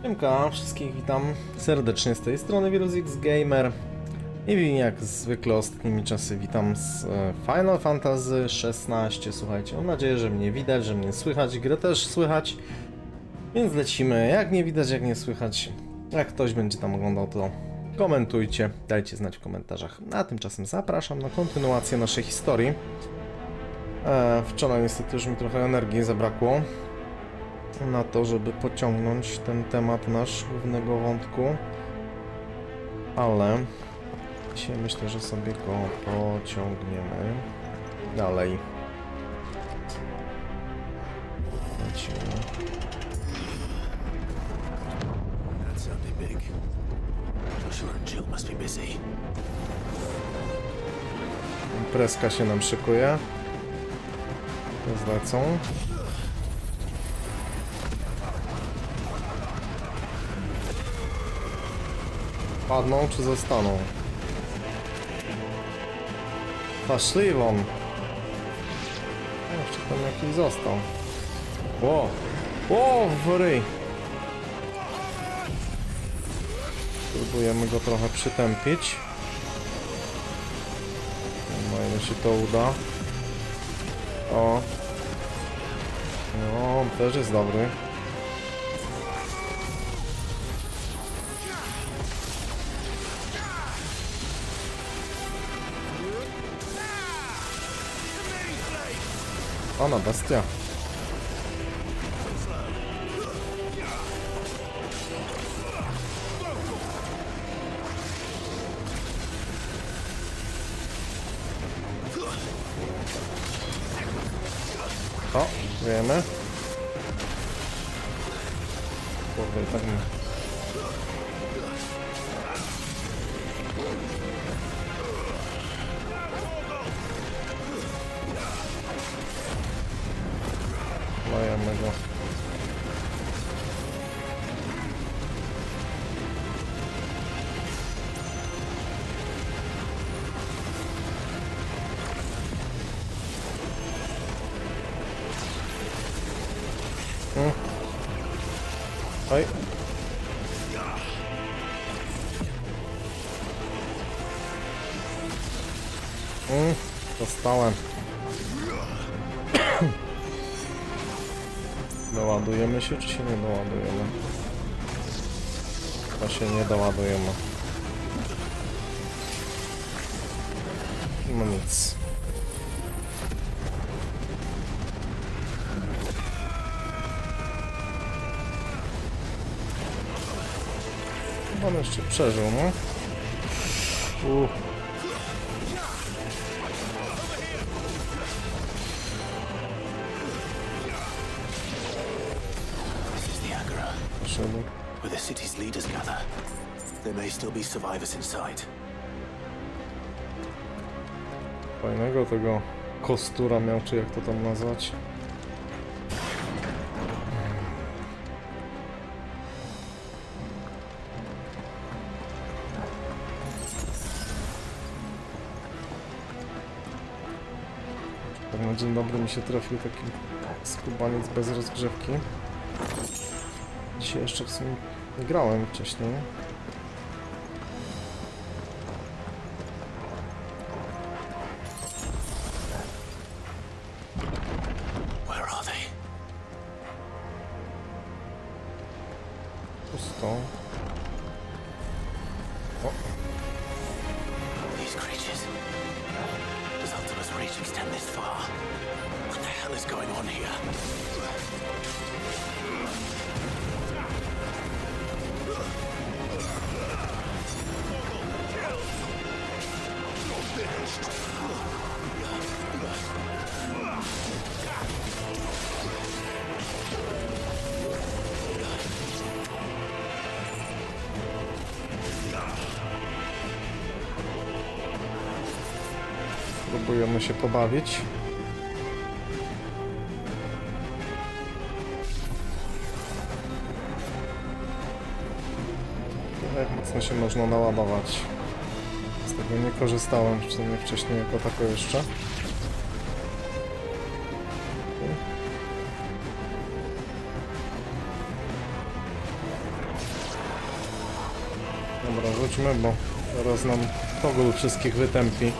Siemka, wszystkich witam serdecznie z tej strony Wirus Gamer i jak zwykle ostatnimi czasy witam z Final Fantasy XVI. Słuchajcie, mam nadzieję, że mnie widać, że mnie słychać, grę też słychać, więc lecimy. Jak nie widać, jak nie słychać, jak ktoś będzie tam oglądał, to komentujcie, dajcie znać w komentarzach. A tymczasem zapraszam na kontynuację naszej historii. Wczoraj niestety już mi trochę energii zabrakło na to, żeby pociągnąć ten temat nasz głównego wątku, ale dzisiaj myślę, że sobie go pociągniemy dalej. Lecimy. Imprezka się nam szykuje. Zlecą. Padną czy zostaną? Poszli won. Jeszcze tam jakiś został. Ło! Ło, w ryj! Spróbujemy go trochę przytępić. No, ile się to uda. O! No, on też jest dobry. Ona bestia. O, wiemy. Kurde, i tak nie. Lejemy go. Oj. Dostałem. Doładujemy się, czy się nie doładujemy? Chyba się nie doładujemy. No nic. On jeszcze przeżył, no? Where the city's leaders gather, there may still be survivors inside. Fajnego tego kostura miał, czy jak to tam nazwać. Tak na dzień dobry mi się trafił taki skubaniec bez rozgrzewki. Dzisiaj jeszcze w sumie nie grałem wcześniej. Where are they? Pusto. O. These creatures. Does Ultima's reach extend this far? What the hell is going on here? Próbujemy się pobawić. Jak mocno się można naładować. Z tego nie korzystałem wcześniej jako tako jeszcze. Dobra, rzućmy, bo teraz nam toggle wszystkich wytępi.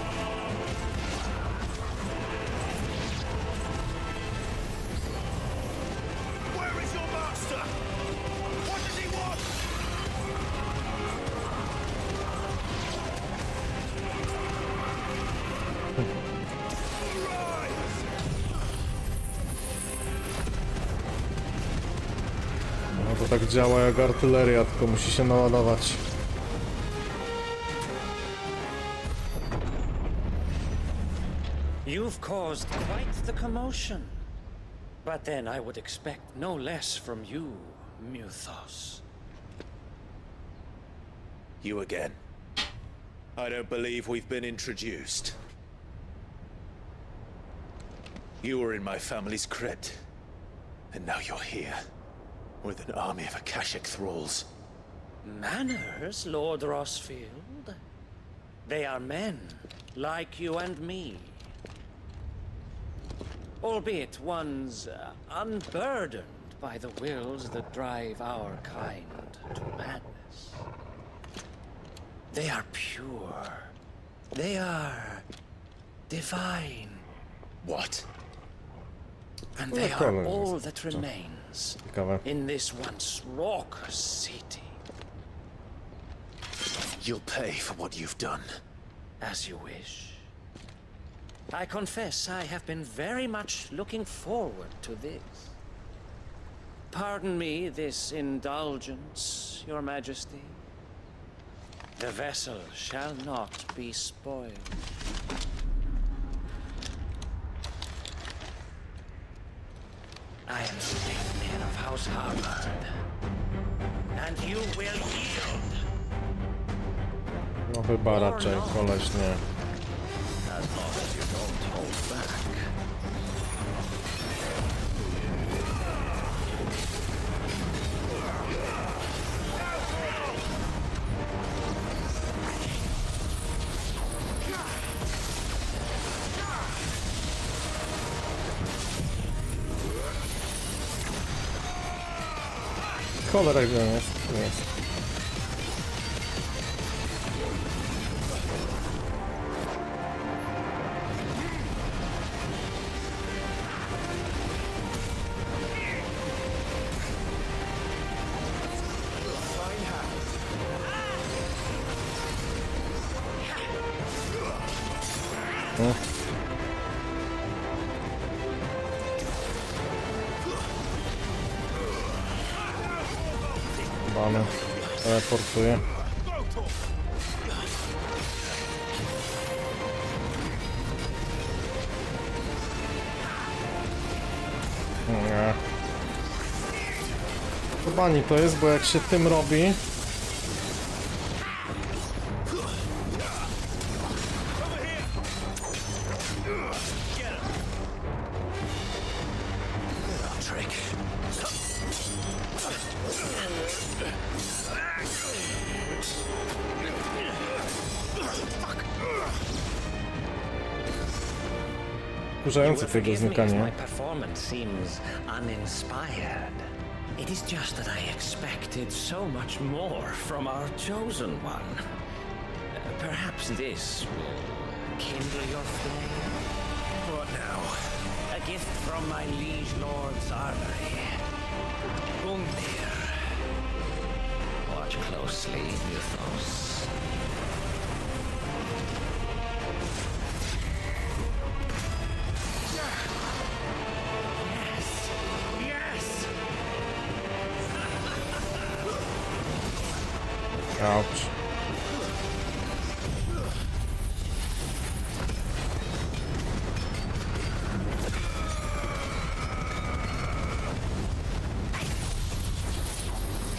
Where is your master? What does he want? No to tak działa jak artyleria, tylko musi się naładować. You've caused quite the commotion. But then I would expect no less from you, Muthos. You again. I don't believe we've been introduced. You were in my family's crypt, and now you're here, with an army of Akashic thralls. Manners, Lord Rosfield? They are men, like you and me. Albeit ones unburdened by the wills that drive our kind to madness. They are pure. They are divine. What? And they are all that remains Ciekawe. in this once raucous city. You'll pay for what you've done. As you wish. I confess I have been very much looking forward to this. Pardon me this indulgence, Your Majesty. The vessel shall not be spoiled. I am Statman of House Harvard, and you will yield. No chyba raczej, koleś nie. As long as you don't hold back. Cholera, gdzie on jest? Tu jest. Bany. Teleportuję. Nie. To bani to jest, bo jak się tym robi... Wkurzające tego znikania. My performance seems uninspired. It is just that I expected so much more from our chosen one. Perhaps this will kindle your flame. What now? A gift from my liege lord's armory. Gungnir. Watch closely, Muthos. Ouch.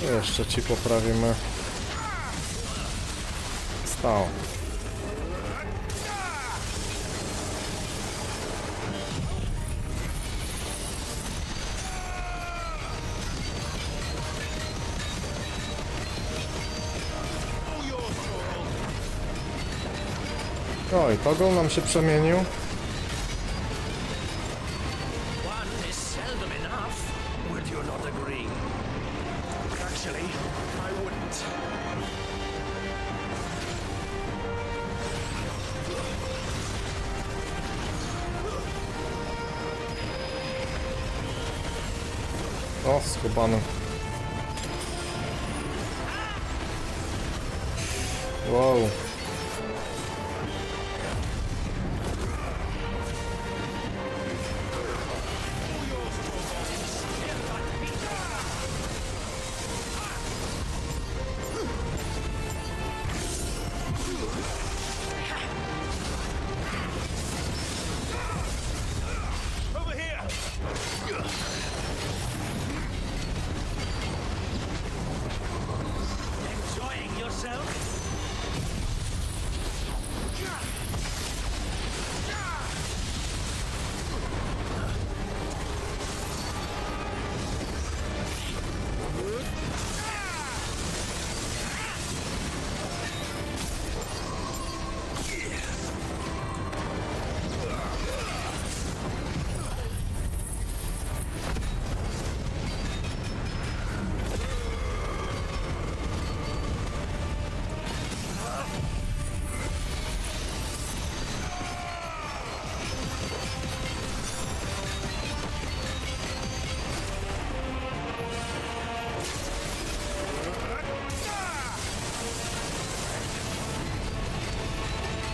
Jeszcze ci poprawimy. Stał. Oj, toggle nam się przemienił. One is seldom enough. Would you not agree? Actually, I wouldn't. O, skopany. Wow.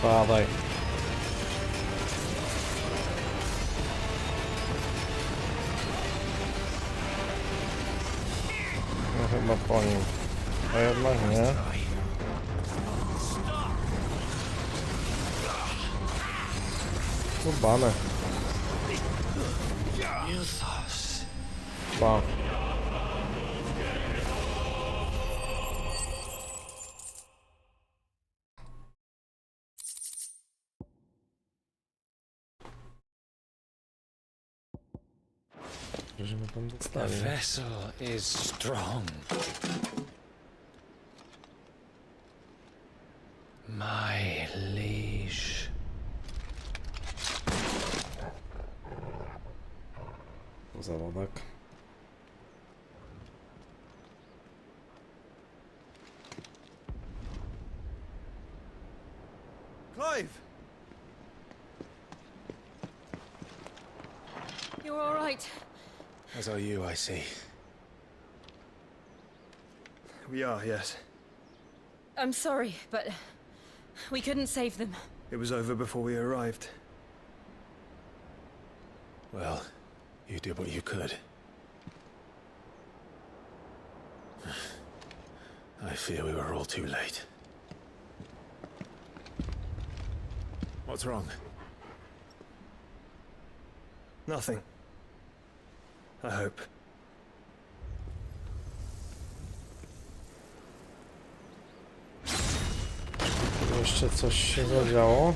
Padaj. No chyba po nim. A jednak nie. Ubane. Pa. Żeśmy tam The dostali. vessel is strong. My liege. Zawodek. Clive! You're all right. As are you, I see. We are, yes. I'm sorry, but we couldn't save them. It was over before we arrived. Well, you did what you could. I fear we were all too late. What's wrong? Nothing. I hope. Jeszcze coś się zadziało.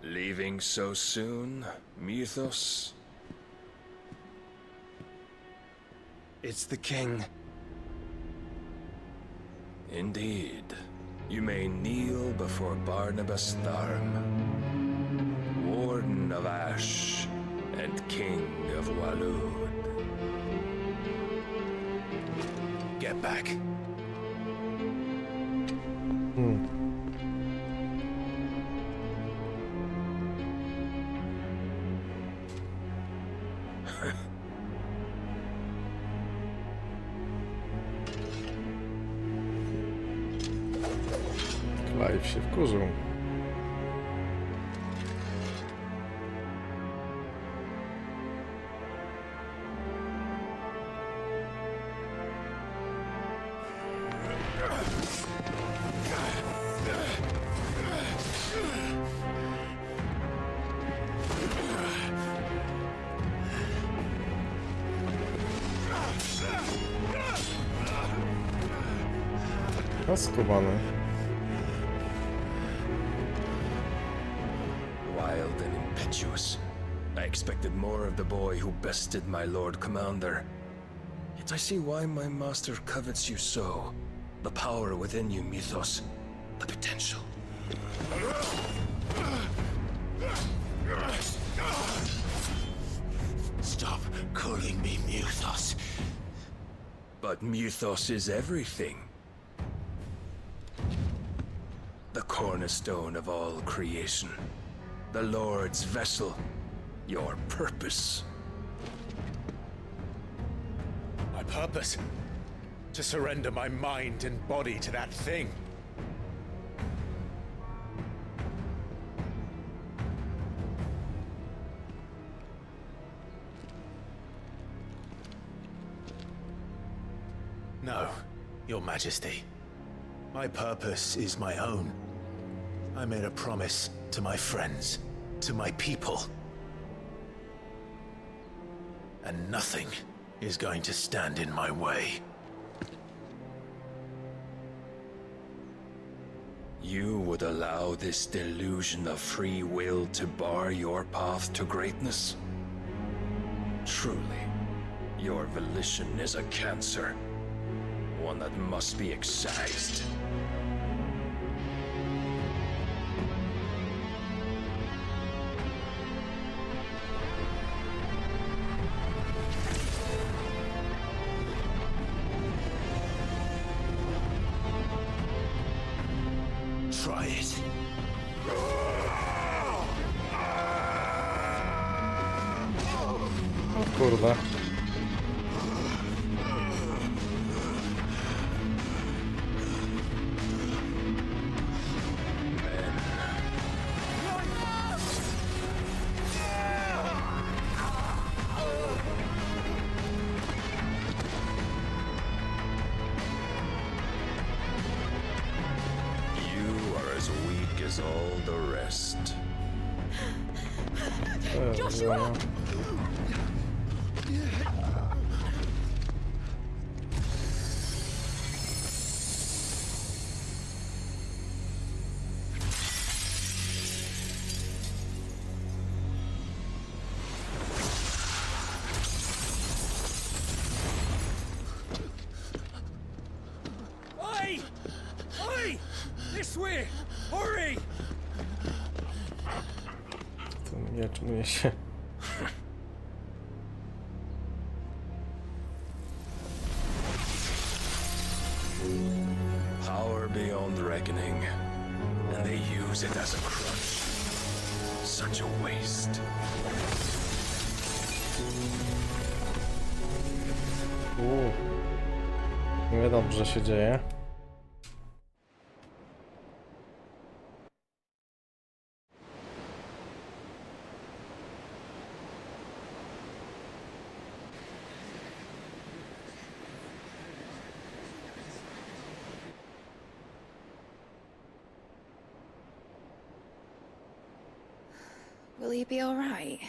Leaving so soon, Mythos? It's the king. Indeed. You may kneel before Barnabas Tharm, Warden of Ash and King of Walud. Get back. Clive się wkurzył. Skubany. Wild and impetuous. I expected more of the boy who bested my Lord Commander. Yet I see why my master covets you so. The power within you, Mythos. The potential. Stop calling me Mythos. But mythos is everything. The cornerstone of all creation. The Lord's vessel. Your purpose. My purpose? To surrender my mind and body to that thing. No, Your Majesty. My purpose is my own. I made a promise to my friends, to my people. And nothing is going to stand in my way. You would allow this delusion of free will to bar your path to greatness? Truly, your volition is a cancer. One that must be excised. Try it. O kurde. All the rest. Joshua! Oi! Oi! This way! Hurry! To nie czuję się. Power beyond reckoning, and they use it as a crutch. Such a waste. Niedobrze się dzieje. Will you be all right?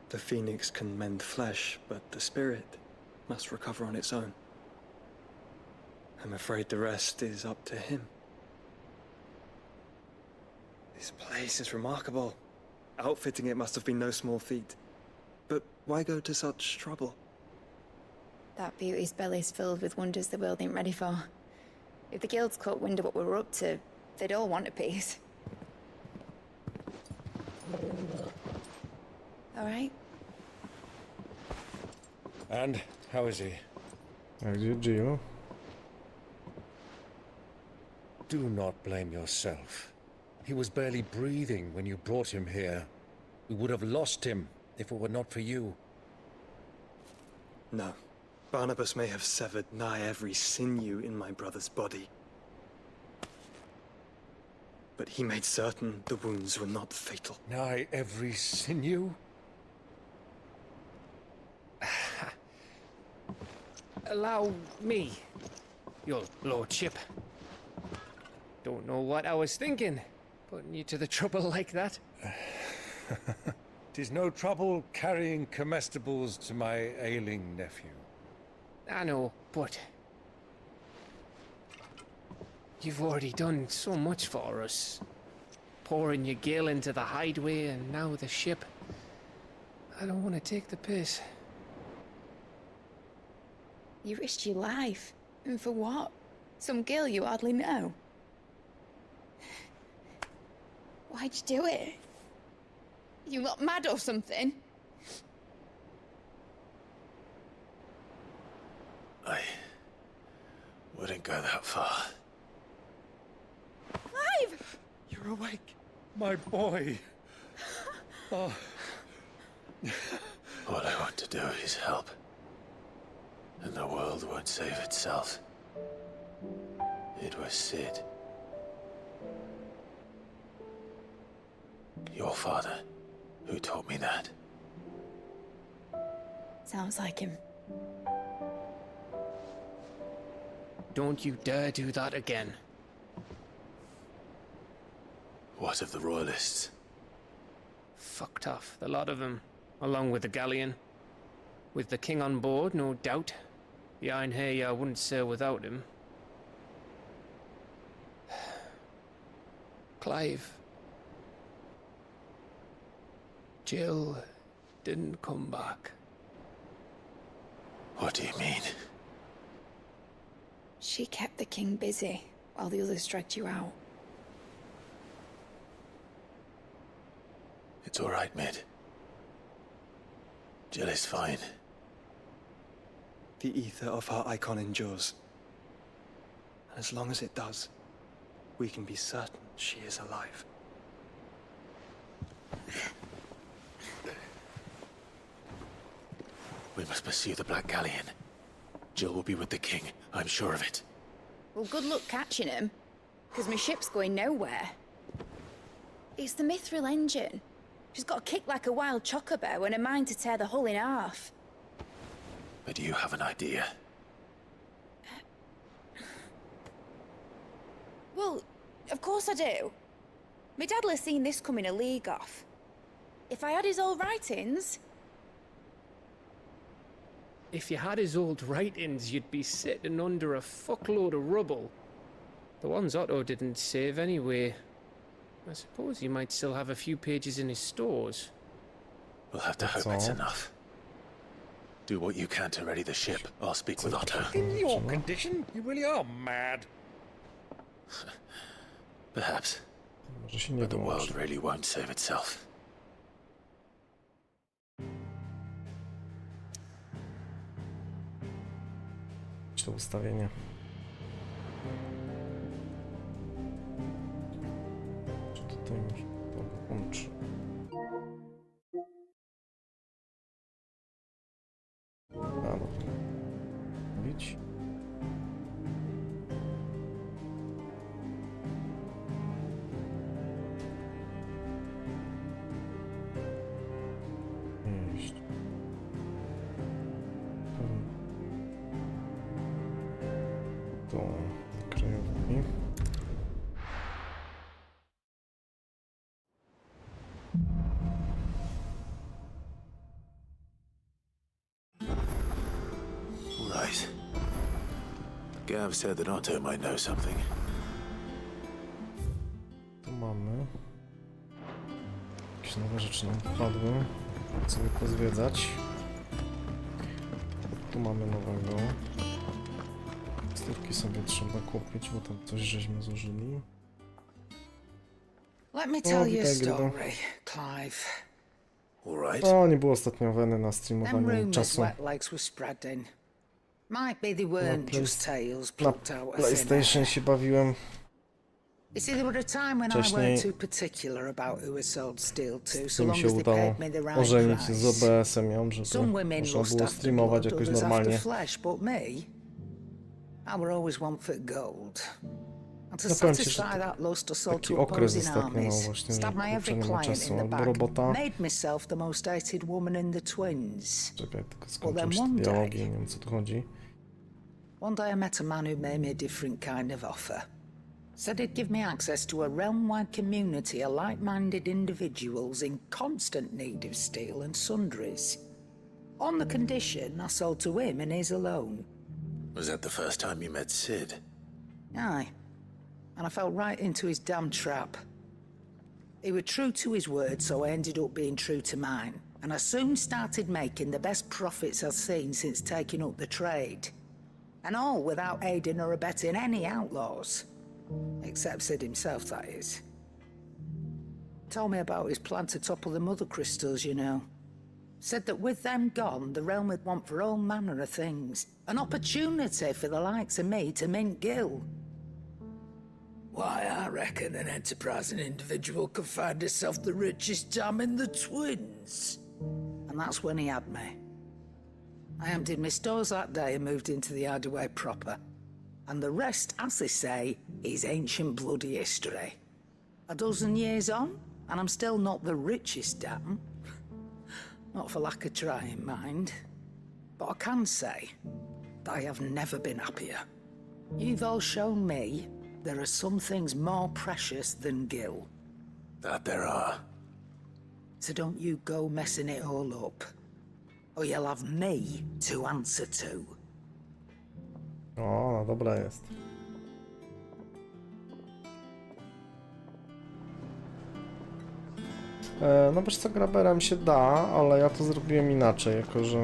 The phoenix can mend flesh, but the spirit must recover on its own. I'm afraid the rest is up to him. This place is remarkable. Outfitting it must have been no small feat. But why go to such trouble? That beauty's belly's filled with wonders the world ain't ready for. If the guilds caught wind of what we're up to, they'd all want a piece. All right? And how is he? A gdzie Jill? Do not blame yourself. He was barely breathing when you brought him here. We would have lost him if it were not for you. No. Barnabas may have severed nigh every sinew in my brother's body. But he made certain the wounds were not fatal. Nigh every sinew? Allow me, your lordship. Don't know what I was thinking, putting you to the trouble like that. 'Tis no trouble carrying comestibles to my ailing nephew. I know, but you've already done so much for us. Pouring your gil into the hideaway and now the ship. I don't want to take the piss. You risked your life. And for what? Some girl you hardly know. Why'd you do it? You not mad or something? I wouldn't go that far. Clive! You're awake, my boy. Oh, All I want to do is help. And the world won't save itself. It was Sid. Your father, who taught me that. Sounds like him. Don't you dare do that again. What of the Royalists? Fucked off, the lot of them, along with the galleon. With the king on board, no doubt. Behind here, I wouldn't sail without him. Clive. Jill didn't come back. What do you mean? She kept the king busy while the others dragged you out. It's all right, Mid. Jill is fine. The ether of her icon endures. And as long as it does, we can be certain she is alive. We must pursue the Black Galleon. Jill will be with the king, I'm sure of it. Well, good luck catching him, because my ship's going nowhere. It's the Mithril engine. She's got a kick like a wild chocobo and a mind to tear the hull in half. But you have an idea. Well, of course I do. My dad'll have seen this coming a league off. If I had his old writings... If you had his old writings, you'd be sitting under a fuckload of rubble. The ones Otto didn't save anyway. I suppose he might still have a few pages in his stores. We'll have to That's hope it's all. enough. Do what you can to ready the ship. I'll speak with Otto. in your condition, you really are mad. Perhaps. Może się nie But the world dołączy. really won't save itself. To ustawienie. Czy tutaj może to włączy? A, dobra. Widź. Jeść. Do krajówki. Right. Gav said that Otto might know something. Tu mamy. Jakieś nowe rzeczy nam wpadły. Chcę sobie pozwiedzać. Tu mamy nowego. Stówki sobie trzeba kupić, bo tam coś żeśmy zużyli. Let me tell you a witaj, Grydo. story, Clive. All right. O, nie było ostatnio weny na Them streamowaniu rumours czasu. wet legs were spreading. Might be they weren't just tales Na plucked out of thin PlayStation air. się bawiłem. You see, there were a time when I Wcześniej weren't too particular about who I sold steel to, Z so tym long się as they udało paid me the right ożenić z price. OBS-em ją, żeby Some women można lust było after streamować blood, jakoś others after normalnie. flesh, but me, I were always one for gold. And to Ja powiem ci, satisfy że that lust, I sold taki to okres opposing ostatnio miał armies, właśnie, że stabbed my every kurczę, nie ma client czasu, in the albo back, robota. made myself the most hated woman in the twins. Czekaj, tylko then skończę już one te day- dialogi, nie wiem co tu chodzi. One day I met a man who made me a different kind of offer. Said he'd give me access to a realm-wide community of like-minded individuals in constant need of steel and sundries. On the condition I sold to him and his alone. Was that the first time you met Sid? Aye. And I fell right into his damn trap. He was true to his word, so I ended up being true to mine. And I soon started making the best profits I've seen since taking up the trade. And all without aiding or abetting any outlaws. Except Sid himself, that is. Told me about his plan to topple the mother crystals, you know. Said that with them gone, the realm would want for all manner of things. An opportunity for the likes of me to mint gil. Why, I reckon an enterprising individual could find himself the richest dam in the twins. And that's when he had me. I emptied my stores that day and moved into the hideaway proper. And the rest, as they say, is ancient bloody history. A dozen years on, and I'm still not the richest dam. Not for lack of trying, mind. But I can say that I have never been happier. You've all shown me there are some things more precious than gil. That there are. So don't you go messing it all up. Or you'll have me to answer to. O, no dobra jest. No wiesz co, graberem się da, ale ja to zrobiłem inaczej, jako że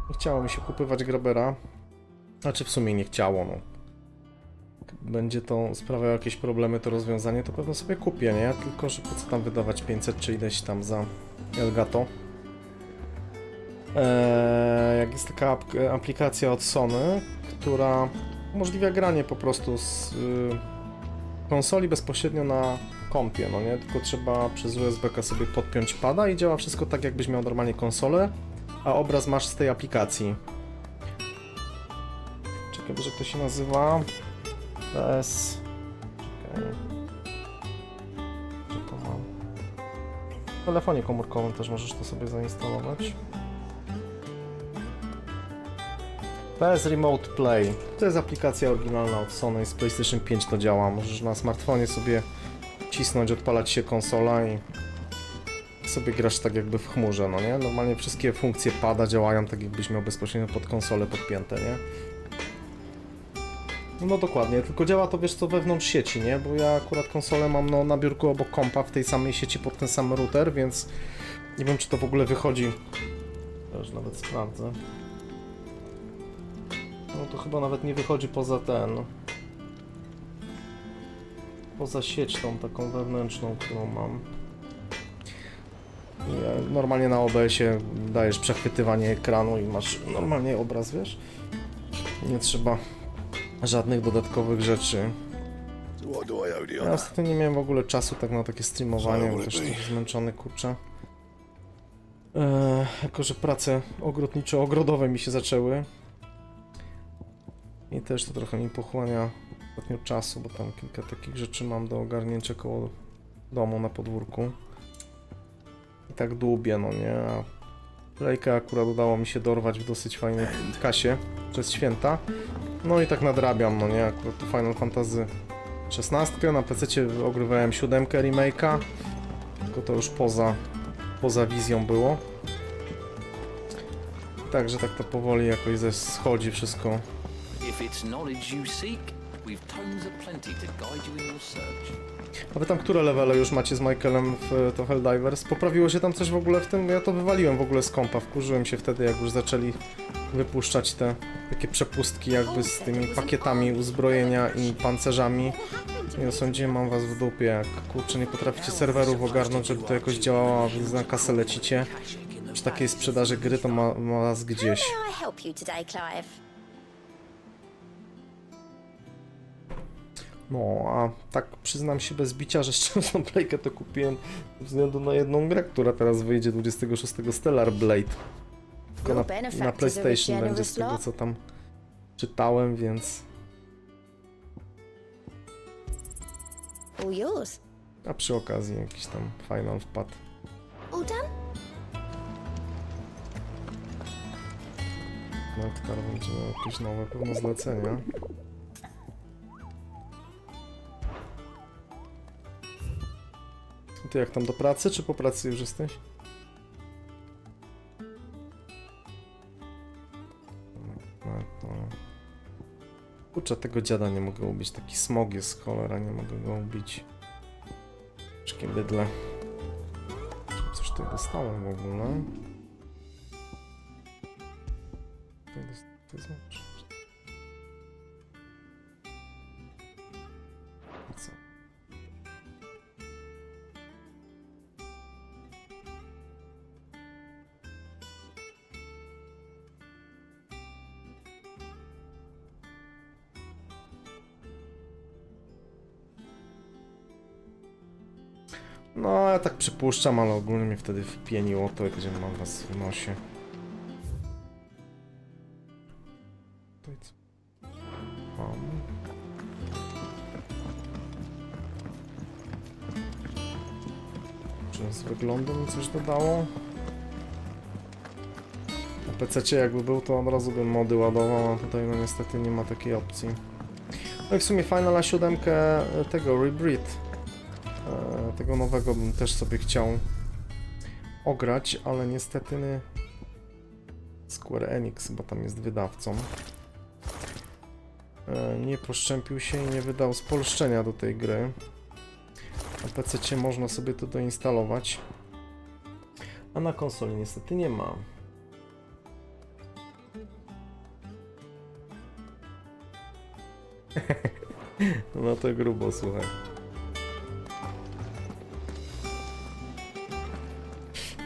nie chciało mi się kupywać grabera. Znaczy w sumie nie chciało, no. Będzie to sprawiało jakieś problemy, to rozwiązanie, to pewno sobie kupię, nie? Tylko, że po co tam wydawać 500 czy ileś tam za Elgato. Jak jest taka aplikacja od Sony, która umożliwia granie po prostu z konsoli bezpośrednio na kompie, no nie? Tylko trzeba przez USB-ka sobie podpiąć pada i działa wszystko tak, jakbyś miał normalnie konsolę, a obraz masz z tej aplikacji. Czekaj, że to się nazywa PS... Czekaj. Gdzie to mam? W telefonie komórkowym też możesz to sobie zainstalować. PS Remote Play. To jest aplikacja oryginalna od Sony, z PlayStation 5 to działa. Możesz na smartfonie sobie cisnąć, odpalać się konsola i sobie grasz tak jakby w chmurze, no nie? Normalnie wszystkie funkcje pada działają tak jakbyś miał bezpośrednio pod konsolę podpięte, nie? No dokładnie, tylko działa to wiesz co wewnątrz sieci, nie? Bo ja akurat konsolę mam no, na biurku obok kompa w tej samej sieci pod ten sam router, więc nie wiem czy to w ogóle wychodzi. Już nawet sprawdzę. No to chyba nawet nie wychodzi poza ten... Poza sieć tą taką wewnętrzną, którą mam. I normalnie na OBS-ie dajesz przechwytywanie ekranu i masz normalnie obraz, wiesz? Nie trzeba żadnych dodatkowych rzeczy. Ja ostatnio nie miałem w ogóle czasu tak na takie streamowanie, bo też trochę zmęczony, kurczę. Jako że prace ogrodnicze-ogrodowe mi się zaczęły. I też to trochę mi pochłania ostatnio czasu, bo tam kilka takich rzeczy mam do ogarnięcia koło domu na podwórku. I tak dłubię, no nie? A Playkę akurat udało mi się dorwać w dosyć fajnej kasie przez święta. No i tak nadrabiam, no nie? Akurat tu Final Fantasy XVI, na PC ogrywałem 7 remake'a, tylko to już poza wizją było. Także tak to powoli jakoś schodzi wszystko. A wy tam które levele już macie z Michaelem w to Helldivers? Poprawiło się tam coś w ogóle w tym? Ja to wywaliłem w ogóle z kompa, wkurzyłem się wtedy jak już zaczęli wypuszczać te takie przepustki jakby z tymi pakietami uzbrojenia i pancerzami. Nie sądziłem, mam was w dupie, jak kurczę nie potraficie serwerów ogarnąć, żeby to jakoś działało, a wy na kasę lecicie. Przy takiej sprzedaży gry to ma was gdzieś. No, a tak przyznam się bez bicia, że szczerze Playkę to kupiłem ze względu na jedną grę, która teraz wyjdzie 26 Stellar Blade. Tylko na PlayStation będzie z tego co tam czytałem, więc... A przy okazji jakiś tam final wpadł. Nektar będzie miał jakieś nowe pewno zlecenia. Ty jak tam do pracy, czy po pracy już jesteś? Kurczę, tego dziada nie mogę ubić, taki smog jest, cholera, nie mogę go ubić. Wszystkie bydle. Coś tutaj dostałem w ogóle. To znaczy. Co? No, ja tak przypuszczam, ale ogólnie mnie wtedy wpieniło to, gdzie mam was w nosie. To co? Mam. Czy z wyglądu mi coś dodało? Na PC jakby był, to od razu bym mody ładował, a tutaj no niestety nie ma takiej opcji. No i w sumie Finala 7 tego Rebreed, tego nowego bym też sobie chciał ograć, ale niestety Square Enix, bo tam jest wydawcą, nie poszczępił się i nie wydał spolszczenia do tej gry. Na PC można sobie to doinstalować, a na konsoli niestety nie ma. No to grubo, słuchaj.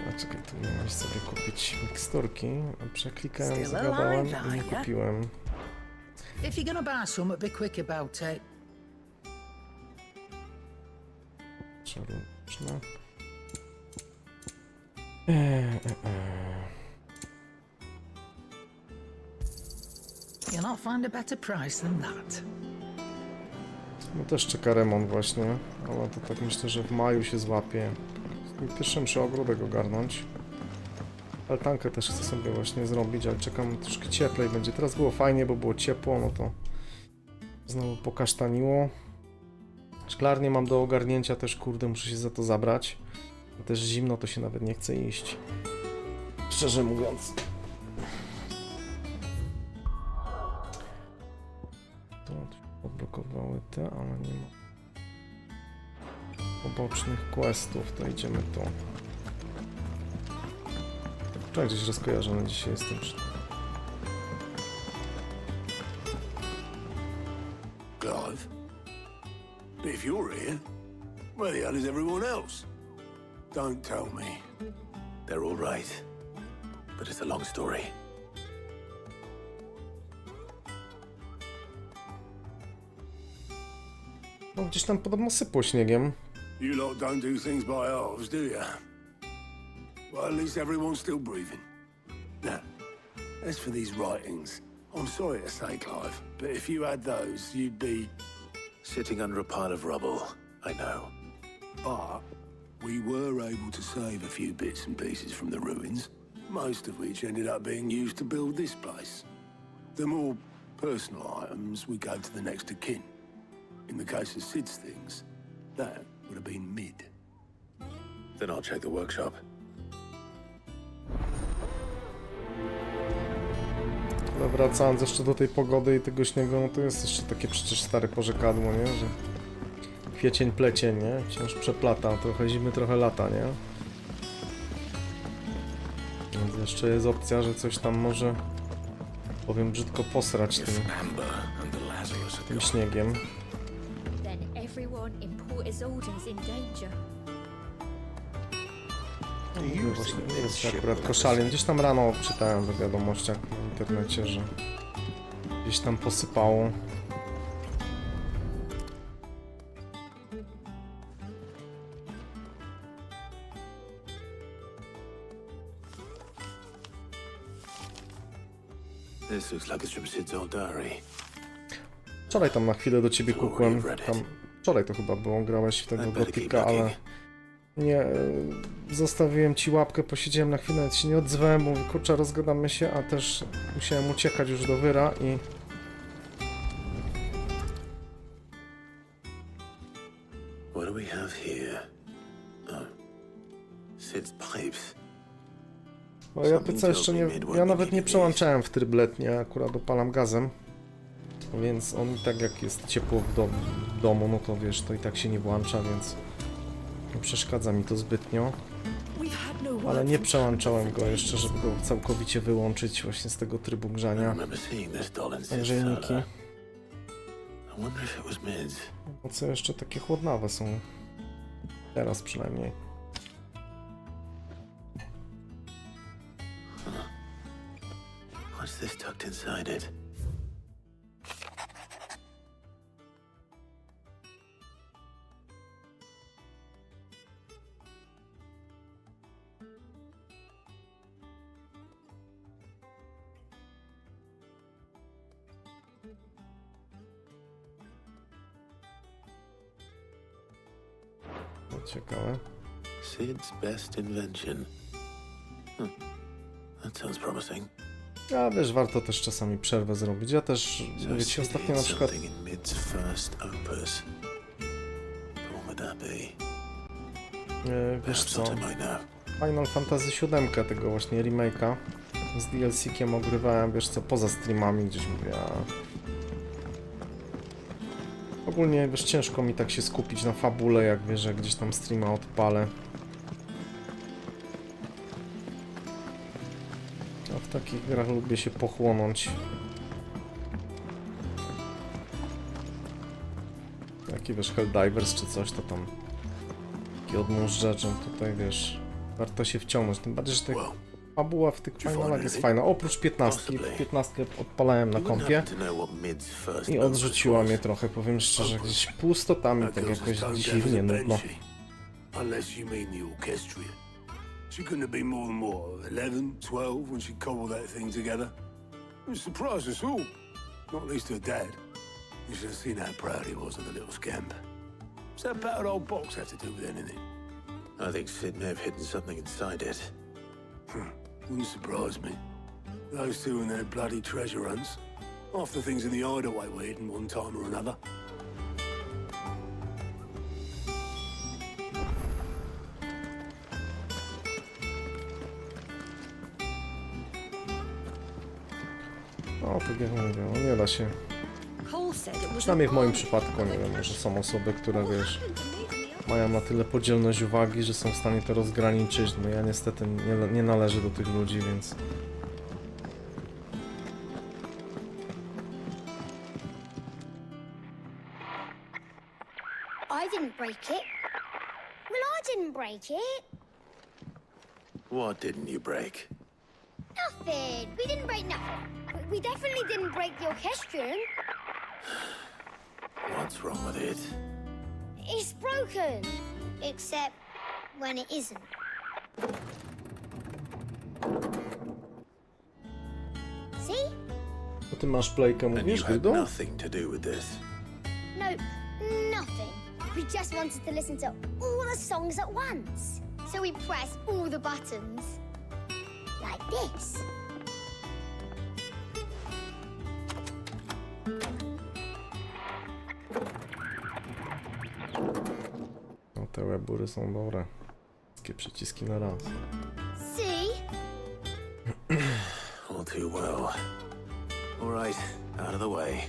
A czekaj, tu miałeś sobie kupić miksturki, a przeklikałem, zagadałem i nie kupiłem. If you're gonna buy some, be quick about it. Czarno. You'll not find a better price than that. No też czeka remont właśnie, ale to tak myślę, że w maju się złapie. Pierwszy muszę ogródek ogarnąć. Altankę też chcę sobie właśnie zrobić, ale czekam troszkę cieplej będzie. Teraz było fajnie, bo było ciepło, no to znowu pokasztaniło. Szklarnię mam do ogarnięcia też, kurde, muszę się za to zabrać. A też zimno, to się nawet nie chce iść. Szczerze mówiąc. To odblokowały te, ale nie ma pobocznych questów, to idziemy tu. Tak, gdzieś rozkojarzony dzisiaj jestem. Clive? If you're here, where the hell is everyone else? Don't tell me. They're all right, but it's a long story. No gdzieś tam podobno sypło śniegiem. You lot don't do things by halves, do you? Well, at least everyone's still breathing. Now, as for these writings, I'm sorry to say, Clive, but if you had those, you'd be... sitting under a pile of rubble, I know. But we were able to save a few bits and pieces from the ruins, most of which ended up being used to build this place. The more personal items we gave to the next of kin. In the case of Sid's things, that would have been mid. Then I'll check the workshop. Ale wracając jeszcze do tej pogody i tego śniegu, no to jest jeszcze takie przecież stare porzekadło, nie? Że kwiecień plecień, nie? Wciąż przeplata, trochę zimy, trochę lata, nie? Więc jeszcze jest opcja, że coś tam może, powiem brzydko, posrać tym śniegiem. Then everyone in Port Isolde is in danger. No, właśnie, nie wiem, czy akurat koszalien. Gdzieś tam rano czytałem w wiadomościach na internecie, że gdzieś tam posypało. This looks like it's from Sid's old diary. Wczoraj tam na chwilę do ciebie kukłem. Tam, wczoraj to chyba było, grałeś w tego gotika, ale nie, zostawiłem ci łapkę, posiedziałem na chwilę, nawet się nie odzwałem, bo mówię, kurczę, rozgadamy się, a też musiałem uciekać już do wyra i... What do we have here? Oh, Sid's pipes. No ja pyca jeszcze nie... Ja nawet nie przełączałem w tryb letni, ja akurat opalam gazem. Więc on i tak jak jest ciepło w domu, no to wiesz, to i tak się nie włącza, więc nie przeszkadza mi to zbytnio. Ale nie przełączałem go jeszcze, żeby go całkowicie wyłączyć właśnie z tego trybu grzania. Grzejniki. No co jeszcze takie chłodnawe są. Teraz przynajmniej. What's this tucked inside it? ciekawe. Sid's best invention. That sounds promising. A wiesz, warto też czasami przerwę zrobić. Ja też, So wiecie, Sid ostatnio na hid przykład... something in Mid's first opus. What would that be? Wiesz Perhaps co, not I might know. Final Fantasy VII, tego właśnie remake'a z DLC-kiem ogrywałem, wiesz co, poza streamami gdzieś mówię, ogólnie, wiesz, ciężko mi tak się skupić na fabule, jak wiesz, że gdzieś tam streama odpalę. A w takich grach lubię się pochłonąć. Jaki wiesz, Helldivers czy coś, to tam taki odmóż rzeczy, tutaj wiesz, warto się wciągnąć, tym bardziej, że ta fabuła w tych finalach jest fajna, oprócz 15, 15 odpalałem na kompie i odrzuciła mnie trochę, powiem szczerze, gdzieś pustotami, tak jakoś dziwnie nudno. Unless you mean the orchestra. She couldn't have been more than what, 11, 12 when she cobbled that thing together. It surprised us all, not least her dad. You should have seen how proud he was of the little scamp. What's that battered old box have to do with anything? I think Sid may have hidden something inside it. Wouldn't surprise me. Those two and their bloody treasure hunts. Half the things in the hideaway were hidden one time or another. No, tak jak mówię, no nie da się. Przynajmniej w moim przypadku, nie wiem, może są osoby, które, wiesz, mają na tyle podzielność uwagi, że są w stanie to rozgraniczyć. No ja niestety nie należę do tych ludzi, więc... I didn't break it. Well, I didn't break it. What didn't you break? Nothing. We didn't break nothing. We definitely didn't break the orchestrion. What's wrong with it? It's broken. Except when it isn't. See? To ty masz playkę, And you mówisz, had Hildo? nothing to do with this. No, nothing. We just wanted to listen to all the songs at once. So we pressed all the buttons. Like this. No te webury są dobre. Wszystkie przyciski na raz. See? All too well. All right, out of the way.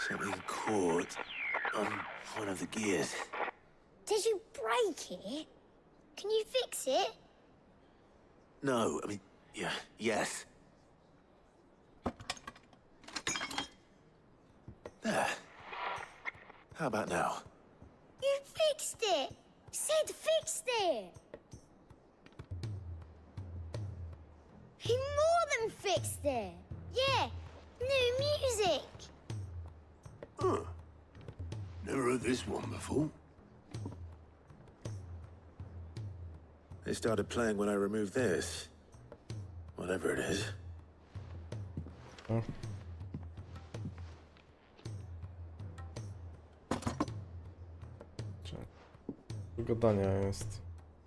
Something caught on one of the gears. Did you break it? Can you fix it? No, I mean, yeah, yes. There. How about now? You fixed it! Sid fixed it! He more than fixed it! Yeah, new music! Huh. Never heard this one before. They started playing when I removed this. Whatever it is. O. Gadania jest.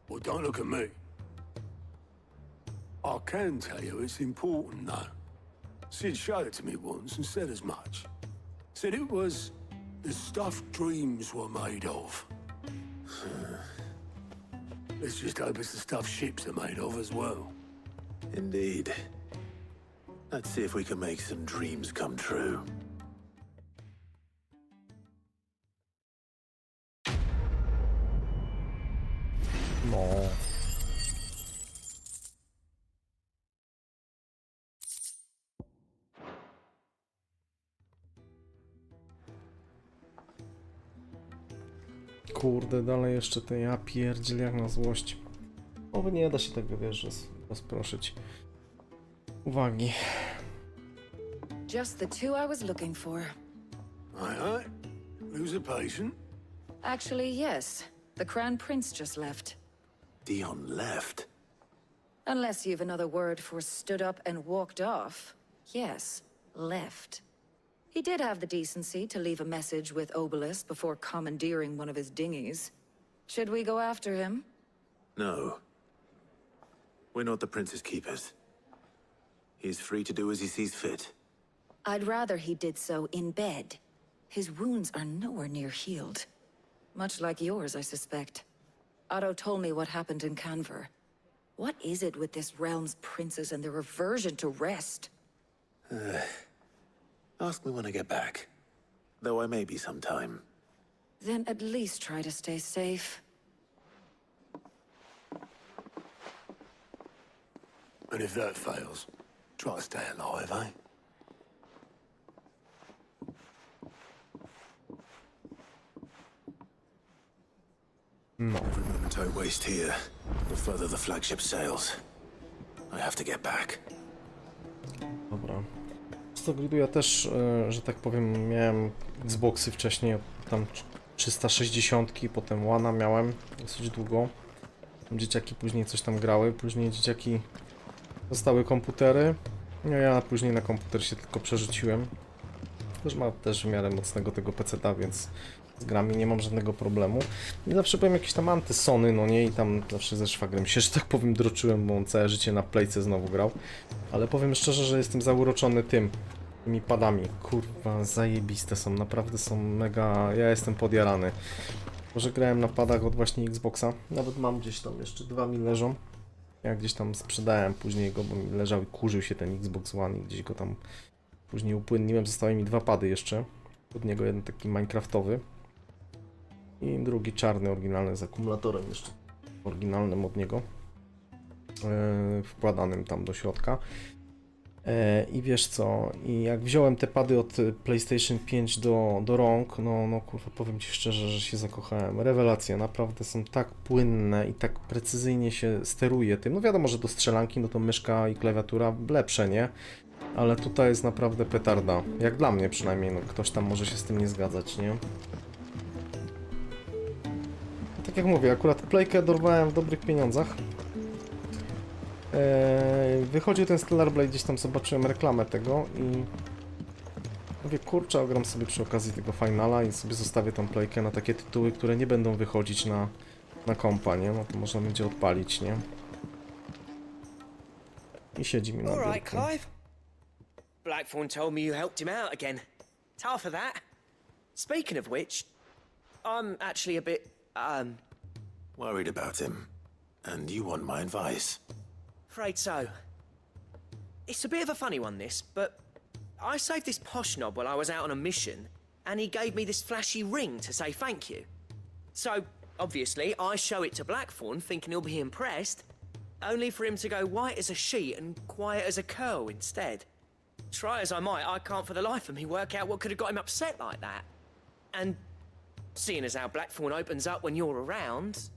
Well, don't look at me. I can tell you it's important, though. Sid showed it to me once and said as much. Said it was the stuff dreams were made of. Let's just hope it's the stuff ships are made of as well. Indeed. Let's see if we can make some dreams come true. No. Kurde, dalej jeszcze te ja pierdziel jak na złość. Oby nie da się tego, wiesz, rozproszyć uwagi. Just the two I was looking for. Aye, aye. Lose a patient? Actually, yes. The Crown Prince just left. Dion left. Unless you've another word for stood up and walked off. Yes, left. He did have the decency to leave a message with Obelisk before commandeering one of his dinghies. Should we go after him? No. We're not the prince's keepers. He's free to do as he sees fit. I'd rather he did so in bed. His wounds are nowhere near healed. Much like yours, I suspect. Otto told me what happened in Canver. What is it with this realm's princes and their aversion to rest? Ask me when I get back. Though I may be sometime. Then at least try to stay safe. And if that fails, try to stay alive, eh? Every moment I waste here, the further the flagship sails. I have to get back. Dobra. Z tego gridu ja też, że tak powiem, miałem Xboxy wcześniej, tam 360, potem One'a miałem dosyć długo. Dzieciaki później coś tam grały, później dzieciaki dostały komputery. No ja później na komputer się tylko przerzuciłem. Też ma też w miarę mocnego tego PC-ta, więc z grami nie mam żadnego problemu. I zawsze byłem jakiś tam anty-Sony, no nie, i tam zawsze ze szwagrem się, że tak powiem, droczyłem, bo on całe życie na Playce znowu grał. Ale powiem szczerze, że jestem zauroczony tymi padami. Kurwa, zajebiste są, naprawdę są mega, ja jestem podjarany. Może grałem na padach od właśnie Xboxa, nawet mam gdzieś tam, jeszcze dwa mi leżą. Ja gdzieś tam sprzedałem później go, bo mi leżał i kurzył się ten Xbox One i gdzieś go tam później upłynniłem. Zostały mi dwa pady jeszcze. Od niego jeden taki minecraftowy i drugi czarny, oryginalny z akumulatorem jeszcze oryginalnym od niego, wkładanym tam do środka. I wiesz co, i jak wziąłem te pady od PlayStation 5 do rąk, no kurwa, powiem ci szczerze, że się zakochałem. Rewelacja, naprawdę są tak płynne i tak precyzyjnie się steruje tym. No wiadomo, że do strzelanki, no to myszka i klawiatura lepsze, nie? Ale tutaj jest naprawdę petarda. Jak dla mnie przynajmniej, no ktoś tam może się z tym nie zgadzać, nie? Tak jak mówię, akurat Playkę dorwałem w dobrych pieniądzach. Wychodził ten Stellar Blade, gdzieś tam zobaczyłem reklamę tego i mówię, kurczę, ogram sobie przy okazji tego Finala i sobie zostawię tą Playkę na takie tytuły, które nie będą wychodzić na kompa, nie? No to można będzie odpalić, nie? I siedzi mi na biurku. Alright, Clive. Blackthorn told me you helped him out again. Tough of that. Speaking of which, I'm actually a bit, Worried about him. And you want my advice. afraid so. It's a bit of a funny one, this, but I saved this posh knob while I was out on a mission, and he gave me this flashy ring to say thank you. So, obviously, I show it to Blackthorn, thinking he'll be impressed, only for him to go white as a sheet and quiet as a curl instead. Try as I might, I can't for the life of me work out what could have got him upset like that. And seeing as how Blackthorn opens up when you're around,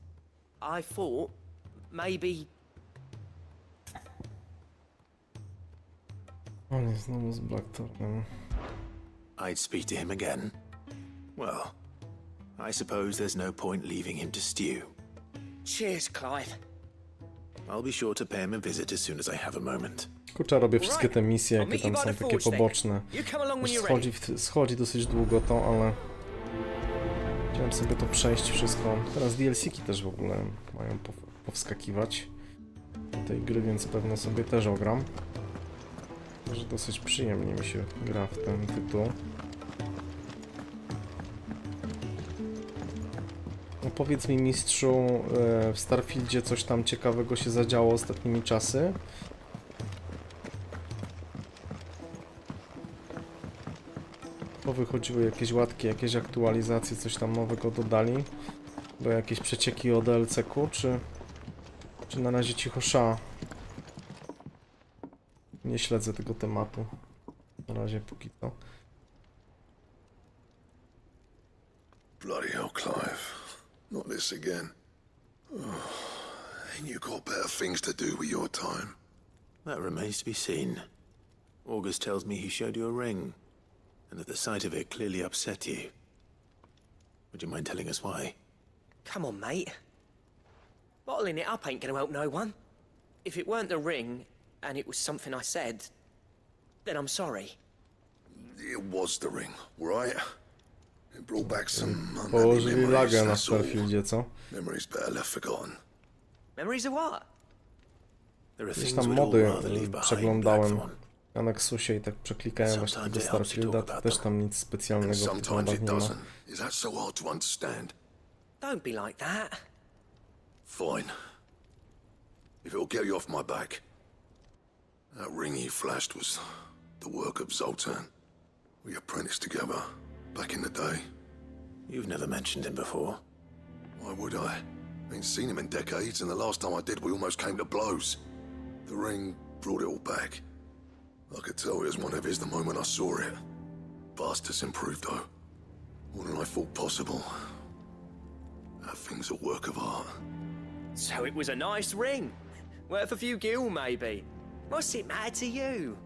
I thought maybe... On jest znowu z Blackthornem. I'd speak to him again. Well, I suppose there's no point leaving him to stew. Cheers, Clive. I'll be sure to pay him a visit as soon as I have a moment. Kurczę, robię wszystkie te misje, jakie tam są takie poboczne. Schodzi dosyć długo to, ale chciałem sobie to przejść wszystko. Teraz DLC-ki też w ogóle mają powskakiwać do tej gry, więc pewno sobie też ogram. Że dosyć przyjemnie mi się gra w ten tytuł. No powiedz mi, mistrzu, w Starfieldzie coś tam ciekawego się zadziało ostatnimi czasy? Wychodziły jakieś łatki, jakieś aktualizacje, coś tam nowego dodali? Do jakieś przecieki o DLC-ku, czy na razie cicho sza? Nie śledzę tego tematu. Na razie póki co. Bloody hell, Clive. Not this again. Oh, ain't you got better things to do with your time? That remains to be seen. August tells me he showed you a ring, and that the sight of it clearly upset you. Would you mind telling us why? Come on, mate. Bottling it up ain't gonna help no one. If it weren't the ring, and it was something I said, then I'm sorry. It was the ring, right? It brought back some unhappy Położyli memories, lagę na that's all. Starfieldzie, co? Memories better left forgotten. Memories of what? There are Gdzieś things tam we'd all mody rather leave behind, przeglądałem Blackthorn. na Nexusie i tak przeklikałem właśnie tego Starfielda, to też tam nic specjalnego w tych Sometimes modach it nie ma. doesn't. Is that so hard to understand? Don't be like that. Fine. If it'll get you off my back. That ring you flashed was the work of Zoltan. We apprenticed together back in the day. You've never mentioned him before. Why would I? Ain't seen him in decades, and the last time I did, we almost came to blows. The ring brought it all back. I could tell it was one of his the moment I saw it. Bastard's improved, though. More than I thought possible. That thing's a work of art. So it was a nice ring. Worth a few gil, maybe. What's it matter to you?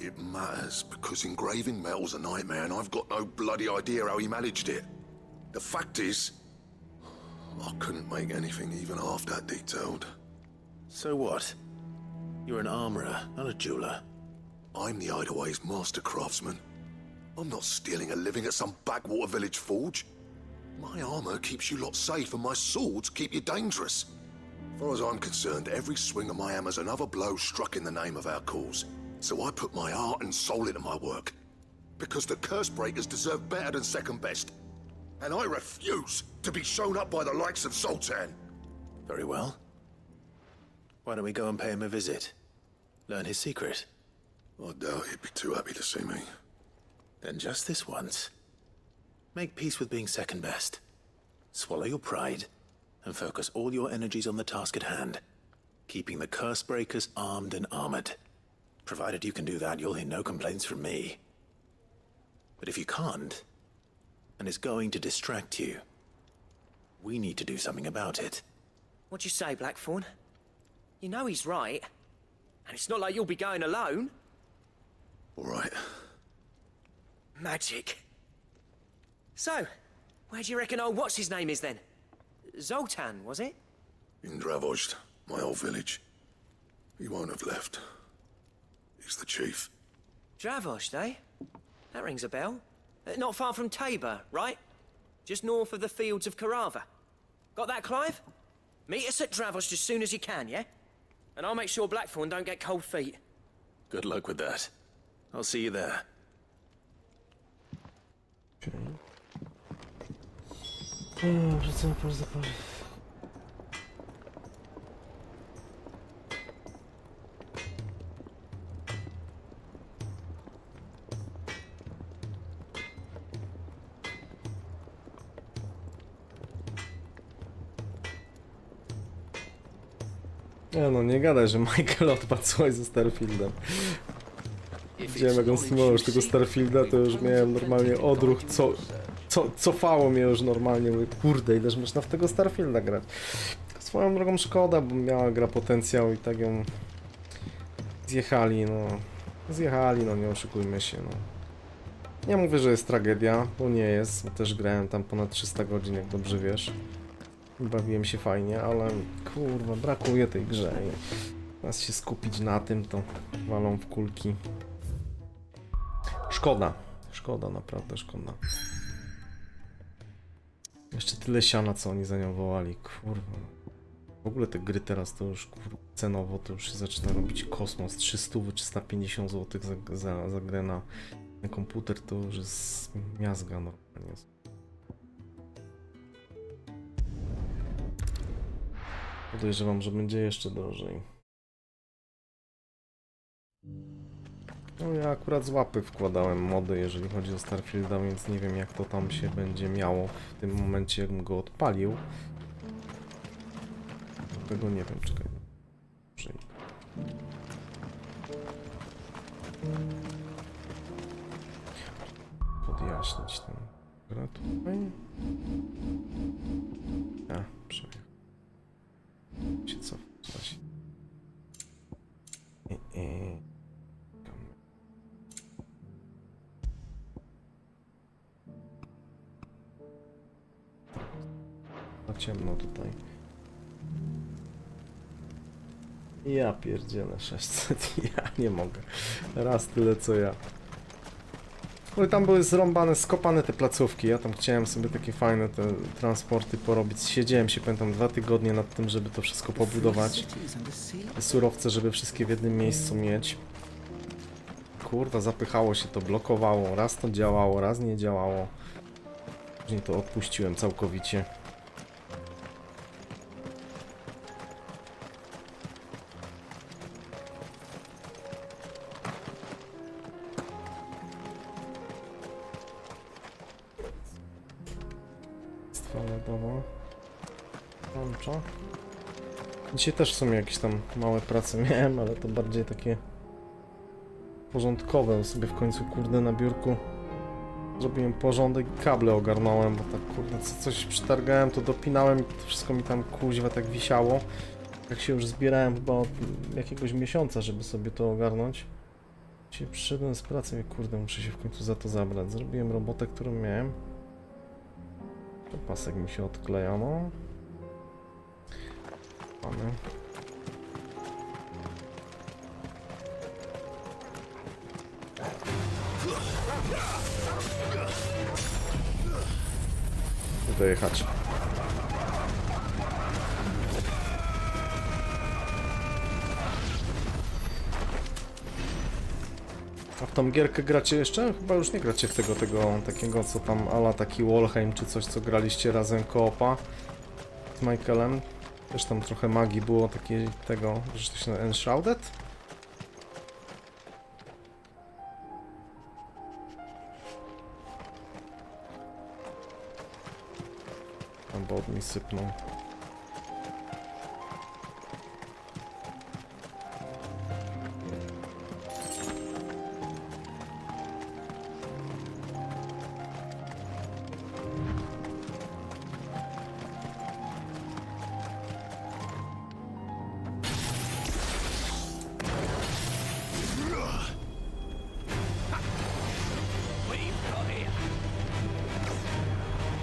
It matters because engraving metal's a nightmare, and I've got no bloody idea how he managed it. The fact is, I couldn't make anything even half that detailed. So what? You're an armorer, not a jeweler. I'm the Hideaway's master craftsman. I'm not stealing a living at some backwater village forge. My armor keeps you lot safe, and my swords keep you dangerous. As far as I'm concerned, every swing of my hammer's another blow struck in the name of our cause. So I put my heart and soul into my work. Because the curse breakers deserve better than second best. And I refuse to be shown up by the likes of Sultan. Very well. Why don't we go and pay him a visit? Learn his secret. I doubt he'd be too happy to see me. Then just this once. Make peace with being second best. Swallow your pride and focus all your energies on the task at hand. Keeping the curse breakers armed and armored. Provided you can do that, you'll hear no complaints from me. But if you can't, and it's going to distract you, we need to do something about it. What'd you say, Blackthorn? You know he's right. And it's not like you'll be going alone. All right. Magic. So, where do you reckon old what's-his-name is then? Zoltan, was it? In Dravozd, my old village. He won't have left. He's the chief. Dravozd, eh? That rings a bell. Not far from Tabor, right? Just north of the fields of Karava. Got that, Clive? Meet us at Dravozd as soon as you can, yeah? And I'll make sure Blackthorn don't get cold feet. Good luck with that. I'll see you there. Nie no, nie gadaj, że Michael odpadł coś ze Starfieldem. Widziałem jak on streamował już tego Starfielda, to już miałem normalnie odruch, cofało mnie już normalnie, mówię, kurde, ileż można w tego Starfielda grać. Swoją drogą szkoda, bo miała gra potencjał i tak ją zjechali, no nie oszukujmy się, no. Nie mówię, że jest tragedia, bo nie jest, bo też grałem tam ponad 300 godzin, jak dobrze wiesz. Bawiłem się fajnie, ale kurwa, brakuje tej grze i teraz się skupić na tym, to walą w kulki. Szkoda, naprawdę szkoda. Jeszcze tyle siana, co oni za nią wołali, kurwa. W ogóle te gry teraz to już, kurwa, cenowo to już się zaczyna robić kosmos. 300-350 zł za grę na komputer to już jest miazga normalnie. Podejrzewam, że będzie jeszcze drożej. No ja akurat z łapy wkładałem mody, jeżeli chodzi o Starfielda, więc nie wiem jak to tam się będzie miało w tym momencie, jakbym go odpalił. Tego nie wiem, czekaj. Podjaśnić tę grę tutaj. Przejechał. Się co? Właśnie. trochę ciemno tutaj. Ja pierdzielę 600, ja nie mogę. Raz tyle co ja. No i tam były zrąbane, skopane te placówki. Ja tam chciałem sobie takie fajne te transporty porobić. Siedziałem się, pamiętam, 2 tygodnie nad tym, żeby to wszystko pobudować. Te surowce, żeby wszystkie w jednym miejscu mieć. Kurwa, zapychało się to, blokowało. Raz to działało, raz nie działało. Później to odpuściłem całkowicie. Stwalodowa. Łącza. Dzisiaj też w sumie jakieś tam małe prace miałem, ale to bardziej takie porządkowe. Sobie w końcu, kurde, na biurku zrobiłem porządek i kable ogarnąłem, bo tak, kurde, coś przytargałem, to dopinałem i to wszystko mi tam kuźwa tak wisiało. Jak się już zbierałem chyba od jakiegoś miesiąca, żeby sobie to ogarnąć. Dzisiaj przyszedłem z pracy i kurde, muszę się w końcu za to zabrać. Zrobiłem robotę, którą miałem. Pasek mi się odkleja, no. Mamy. Dojechać. A w tą gierkę gracie jeszcze? Chyba już nie gracie w tego takiego co tam ala taki Walheim czy coś, co graliście razem koopa z Michaelem. Też tam trochę magii było tego, że to się nazywa Enshrouded? Tam bod mi sypnął.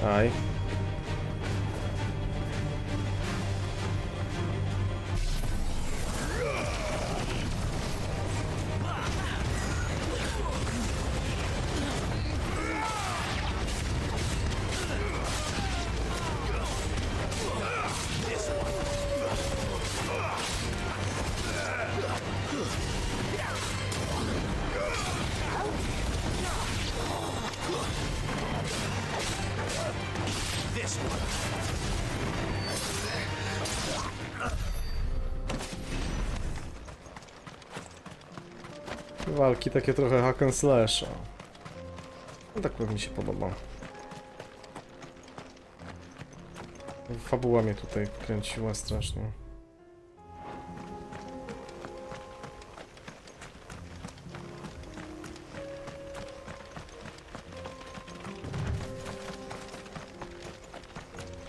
Aj. Walki takie trochę hack and slash. No tak mi się podoba. Fabuła mnie tutaj kręciła strasznie.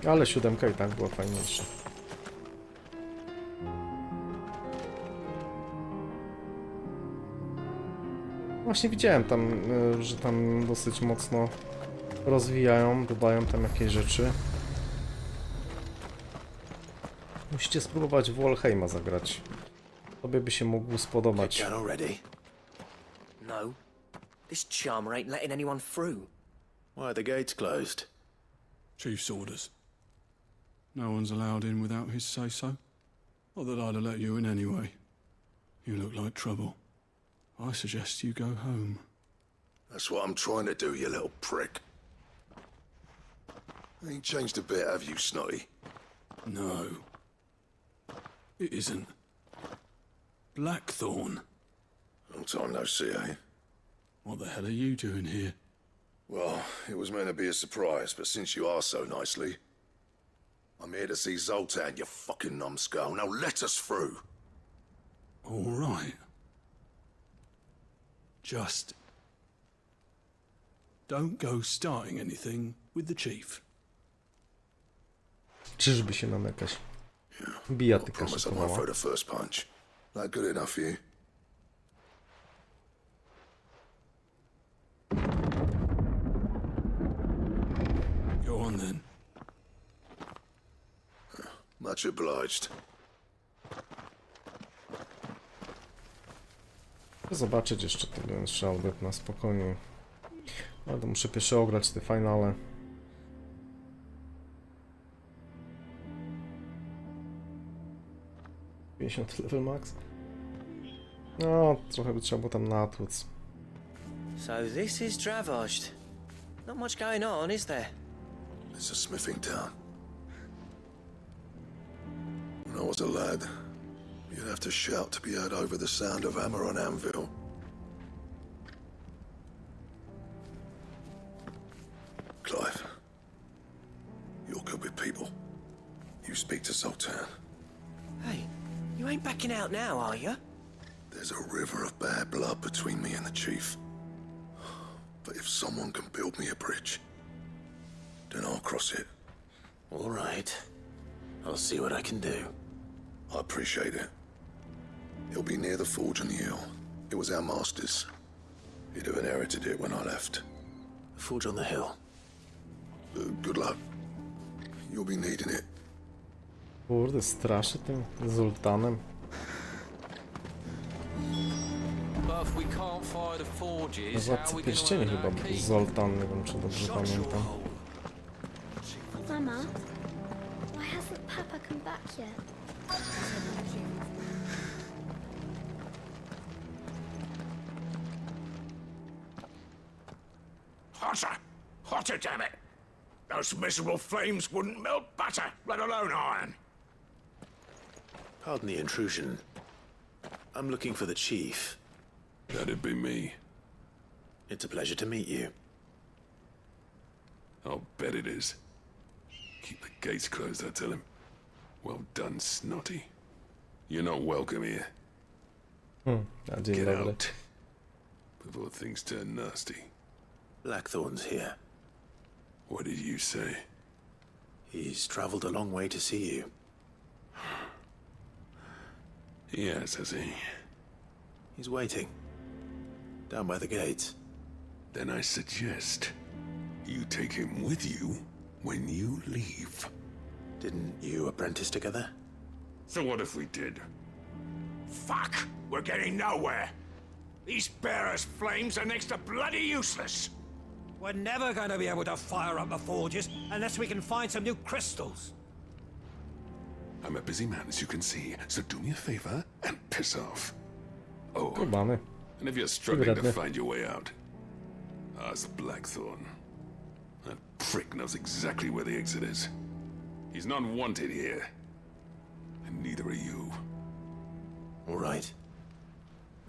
Ale 7 i tak była fajniejsza. Właśnie widziałem tam, że tam dosyć mocno rozwijają, dodają tam jakieś rzeczy. Musicie spróbować w Walheima zagrać. Tobie by się mógł spodobać. No. This charmer ain't letting anyone through. Why are the gates closed? Chief's orders. No one's allowed in without his say-so. Not that I'd have let you in anyway. You look like trouble. I suggest you go home. That's what I'm trying to do, you little prick. Ain't changed a bit, have you, Snotty? No. It isn't. Blackthorn. Long time no see, eh? What the hell are you doing here? Well, it was meant to be a surprise, but since you asked so nicely, I'm here to see Zoltan, you fucking numbskull. Now let us through. All right. Just don't go starting anything with the chief. Czyżby się nam jakaś bijatyka Promise I won't szykowała? throw the first punch. That good enough for you? Go on then. Much obliged. Zobaczyć jeszcze tego Shrouded na spokojnie. Ale to muszę pierwsze ograć te finale. level max? No, trochę by trzeba było tam natłuc. So this is Dravost. Not much going on, is there? It's a smithing town. When I was a lad, you'd have to shout to be heard over the sound of hammer on anvil. Clive, you're good with people. You speak to Zoltan. Hey, you ain't backing out now, are you? There's a river of bad blood between me and the chief. But if someone can build me a bridge, then I'll cross it. All right. I'll see what I can do. I appreciate it. It'll be near the forge on the hill. It was our master's. He'd have inherited it when I left. The forge on the hill. Good luck. You'll be needing it. Kurde, straszy tym Zoltanem. Na Władcy Pierścieni chyba był Zoltan, nie wiem czy dobrze pamiętam. Mama, why hasn't Papa come back yet? Hotter! Hotter, damn it! Those miserable flames wouldn't melt butter, let alone iron. Pardon the intrusion. I'm looking for the chief. That'd be me. It's a pleasure to meet you. I'll bet it is. Keep the gates closed, I tell him. Well done, Snotty. You're not welcome here. Get out. Before things turn nasty. Blackthorn's here. What did you say? He's traveled a long way to see you. Yes, has he? He's waiting. Down by the gates. Then I suggest you take him with you when you leave. Didn't you apprentice together? So what if we did? Fuck! We're getting nowhere! These bearers' flames are next to bloody useless! We're never going to be able to fire up the forges unless we can find some new crystals. I'm a busy man, as you can see, so do me a favor and piss off. Oh, Kubany. and if you're struggling to find your way out, ask Blackthorn. That prick knows exactly where the exit is. He's not wanted here. And neither are you. All right.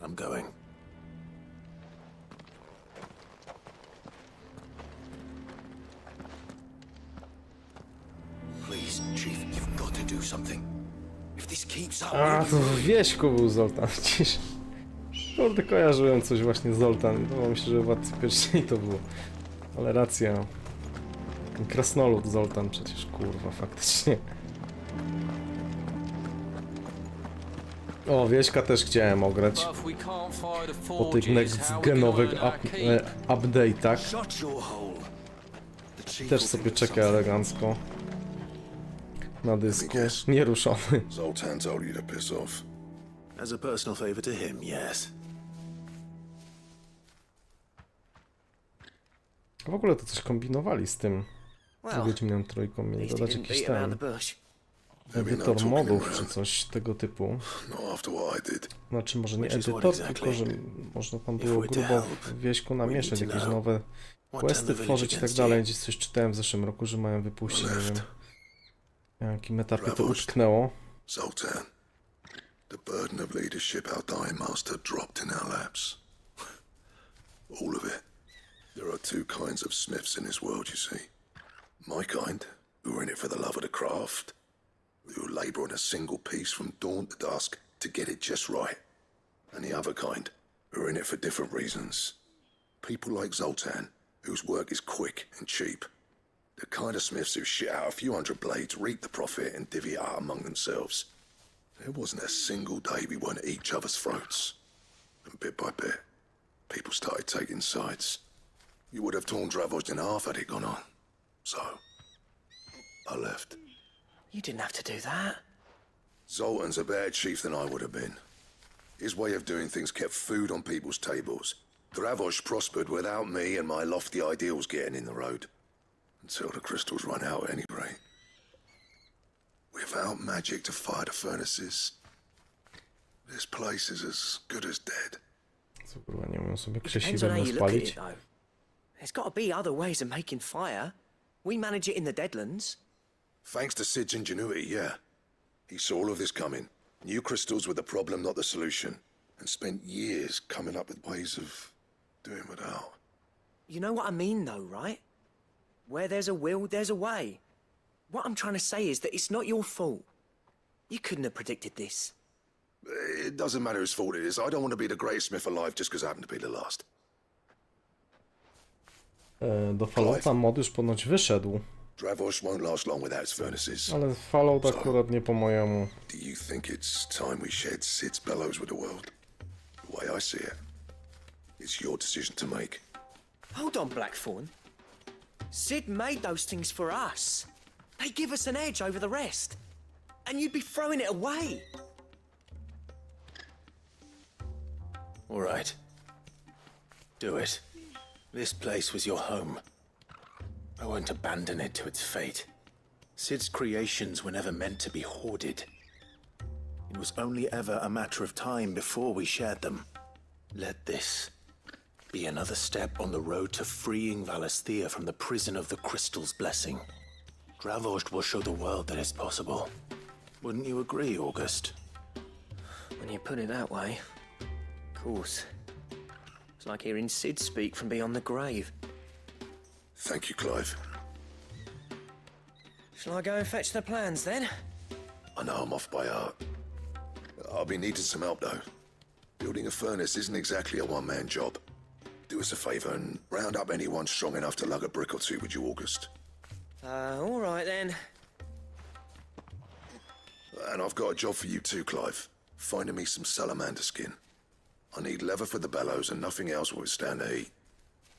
I'm going. Please, Chief, you've got to do something. If this keeps up... A, to w Wieśku był Zoltan, cisz. Kurde, kojarzyłem coś właśnie z Zoltan. Wydawało mi się, że Władcy Pierścieni to było. Ale racja. Ten krasnolud Zoltan przecież, kurwa, faktycznie. O, Wieśka też chciałem ograć. Po tych next-genowych update'ach. Też sobie czeka elegancko. Na dysku, nieruszony. Zoltan told you to piss off. As a personal favor to him, yes. W ogóle to coś kombinowali z tym. Wiedźminem trójką mieli dodać jakiś ten edytor modów czy coś tego typu. Znaczy może nie edytor, tylko że można tam było grubo w Wieśku namieszać jakieś nowe questy tworzyć i tak dalej. Gdzieś coś czytałem w zeszłym roku, że mają wypuścić, nie wiem, na jakim etapie to utknęło. Zoltan, the burden of leadership our dying master dropped in our laps. All of it. There are two kinds of smiths in this world, you see. My kind, who are in it for the love of the craft, who labour on a single piece from dawn to dusk to get it just right. And the other kind, who are in it for different reasons. People like Zoltan, whose work is quick and cheap. The kind of smiths who shit out a few hundred blades, reap the profit, and divvy it out among themselves. There wasn't a single day we weren't at each other's throats. And bit by bit, people started taking sides. You would have torn Dravost in half had it gone on. So, I left. You didn't have to do that. Zoltan's a better chief than I would have been. His way of doing things kept food on people's tables. Dravosh prospered without me and my lofty ideals getting in the road. Until the crystals run out at any rate. Without magic to fire the furnaces, this place is as good as dead. Co kurwa, nie umiem sobie Depends on krzesiwem how you look at spalić. it, though. There's got to be other ways of making fire. We manage it in the Deadlands. Thanks to Sid's ingenuity, yeah. He saw all of this coming. Knew crystals were the problem, not the solution. And spent years coming up with ways of doing without. You know what I mean, though, right? Where there's a will, there's a way. What I'm trying to say is that it's not your fault. You couldn't have predicted this. It doesn't matter whose fault it is. I don't want to be the greatest smith alive just because I happen to be the last. Do Fallouta mod już ponoć wyszedł. Dravosh won't last long without its furnaces. Ale Fallout akurat nie po mojemu. Do you think it's time we shared Sid's bellows with the world? The way I see it, it's your decision to make. Hold on, Blackthorn. Sid made those things for us. They give us an edge over the rest. And you'd be throwing it away. All right. Do it. This place was your home. I won't abandon it to its fate. Sid's creations were never meant to be hoarded. It was only ever a matter of time before we shared them. Let this be another step on the road to freeing Valisthea from the prison of the Crystal's blessing. Dravosh will show the world that it's possible. Wouldn't you agree, August? When you put it that way, of course. It's like hearing Sid speak from beyond the grave. Thank you, Clive. Shall I go and fetch the plans, then? I know I'm off by heart. I'll be needing some help, though. Building a furnace isn't exactly a one-man job. Do us a favor and round up anyone strong enough to lug a brick or two with you, August. All right, then. And I've got a job for you too, Clive. Finding me some salamander skin. I need leather for the bellows and nothing else will withstand the heat.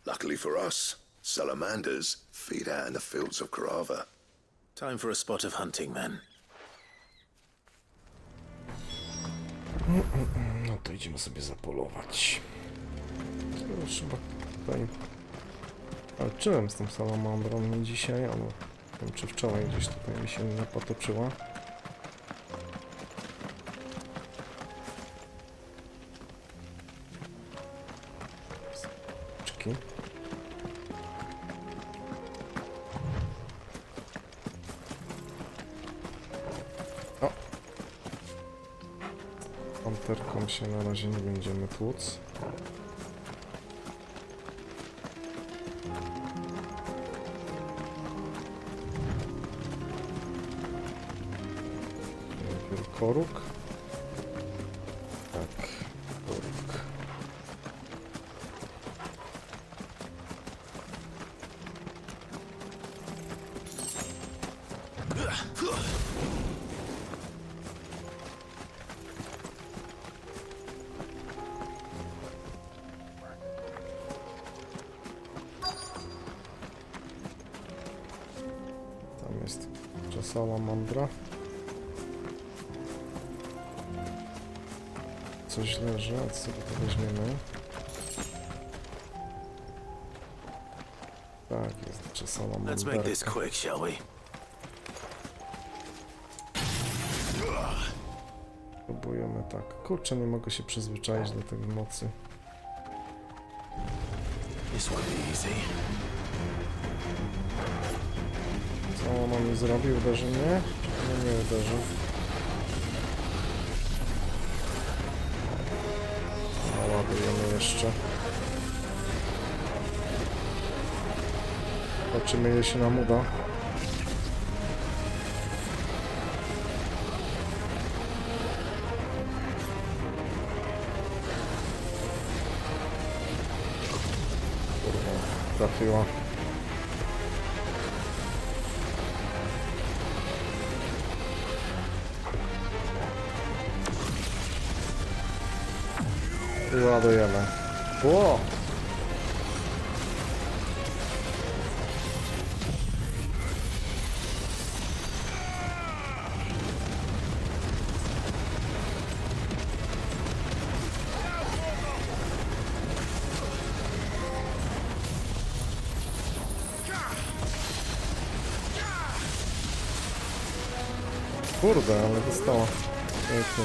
Luckily for us, salamanders feed out in the fields of Karava. Time for a spot of hunting, then. No to idziemy sobie zapolować. Już chyba tutaj walczyłem z tą salamandrą nie dzisiaj, ale nie wiem czy wczoraj gdzieś tutaj mi się nie potoczyła. O! Panterką się na razie nie będziemy tłuc. Koruk. Tak, koruk. Tam jest czasała mądra. Coś leży, a sobie to weźmiemy. Tak, jest czasała Let's make this quick, shall we? Próbujemy tak. Kurczę, nie mogę się przyzwyczaić do tej mocy. This will be easy. Co ona mi zrobi? Uderzy mnie? No nie uderzy. Ładujemy jeszcze. Zobaczymy, ile się nam uda. Kurwa, trafiła. I ładujemy. Ło! Kurde, ale dostała. Pięknie.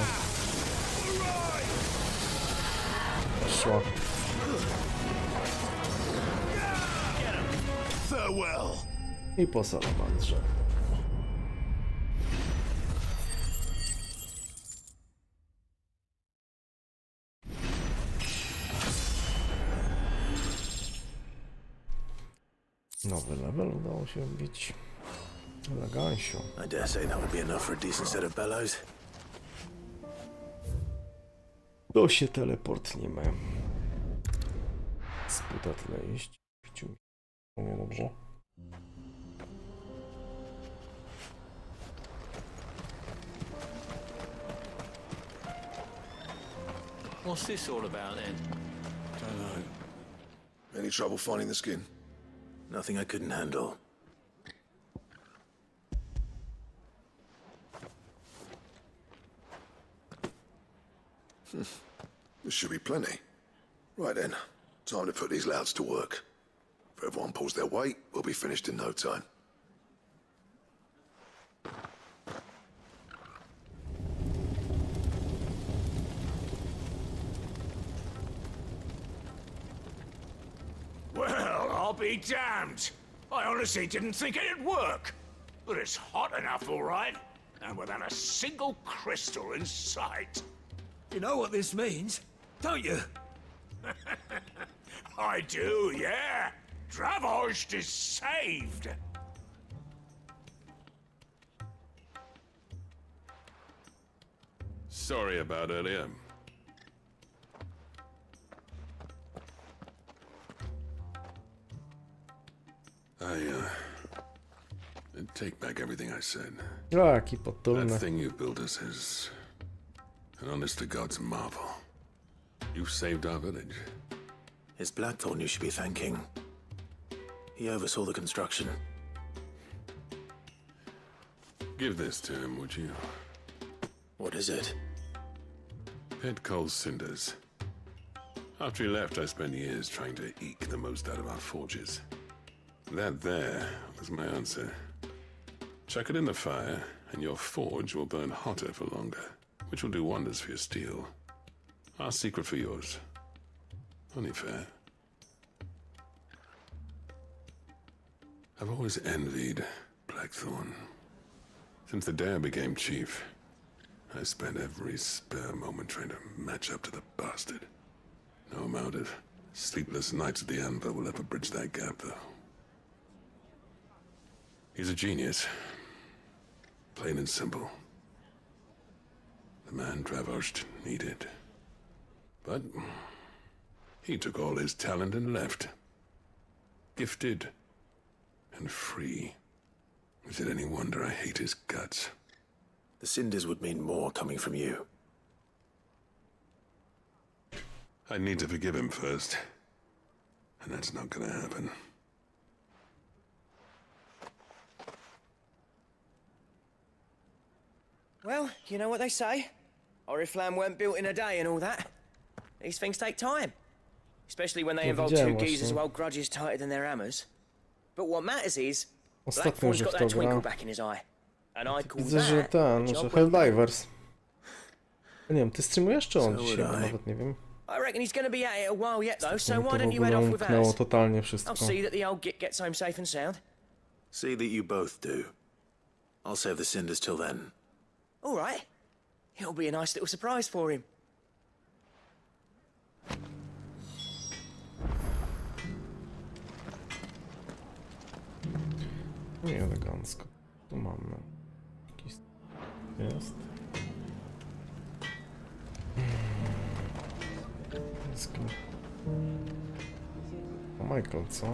Szła. I po salamandrze. Nowy level udało się wbić. Elegancio. I dare say that would be enough for a decent set of bellows. To się teleportniemy. Sputa tyle iść. Mówię dobrze. What's this all about then? Don't know. Any trouble finding the skin? Nothing I couldn't handle. This should be plenty. Right then, time to put these louds to work. If everyone pulls their weight, we'll be finished in no time. Well, I'll be damned. I honestly didn't think it'd work. But it's hot enough, all right. And without a single crystal in sight. You know what this means, don't you? I do, yeah. Dravost is saved. Sorry about earlier. I take back everything I said. Jaki That potulny. thing you built us is an honest-to-God's marvel. You've saved our village. It's Blackthorn you should be thanking. He oversaw the construction. Give this to him, would you? What is it? Pit coal cinders. After he left, I spent years trying to eke the most out of our forges. That there was my answer. Chuck it in the fire, and your forge will burn hotter for longer, which will do wonders for your steel. Our secret for yours. Only fair. I've always envied Blackthorn. Since the day I became chief, I spent every spare moment trying to match up to the bastard. No amount of sleepless nights at the Anvil will ever bridge that gap, though. He's a genius. Plain and simple. The man Dravost needed. But he took all his talent and left. Gifted and free. Is it any wonder I hate his guts? The cinders would mean more coming from you. I need to forgive him first. And that's not gonna happen. Well, you know what they say. Oriflamme weren't built in a day and all that. These things take time. Especially when they involve two geezers who hold grudges tighter than their hammers. But what matters is, Blackthorn's got that twinkle back in his eye. And I call Widzę, że that ten, a że job well done. Helldivers. Nie wiem, ty streamujesz czy on So dzisiaj? would I. Nawet nie wiem. I reckon he's gonna be at it a while yet though, so To why w don't you head ogóle off with umknęło us? totalnie wszystko. I'll see that the old git gets home safe and sound. See that you both do. I'll save the cinders till then. All right. It'll be a nice little surprise for him. Nie elegancko. Tu mamy. Jakiś jest. Sklep. O, Michael, co?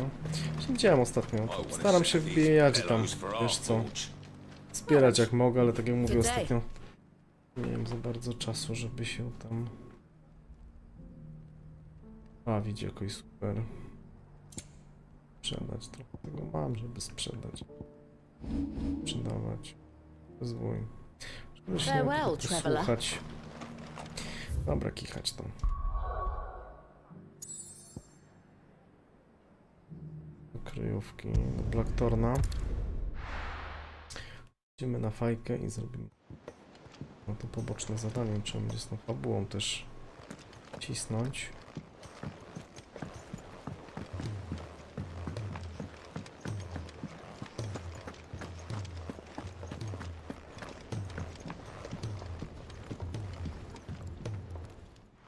Już widziałem ostatnio. Staram się wbijać i tam, wiesz co, wspierać jak mogę, ale tak jak mówię ostatnio, nie mam za bardzo czasu, żeby się tam bawić jakoś super. Sprzedać trochę tego mam, żeby sprzedać. Sprzedawać. Rozwój. Żeby się Farewell, tylko traveler. słuchać. Dobra, kichać tam. Kryjówki do Blackthorna. Idziemy na fajkę i zrobimy no to poboczne zadanie. Trzeba będzie z tą fabułą też cisnąć.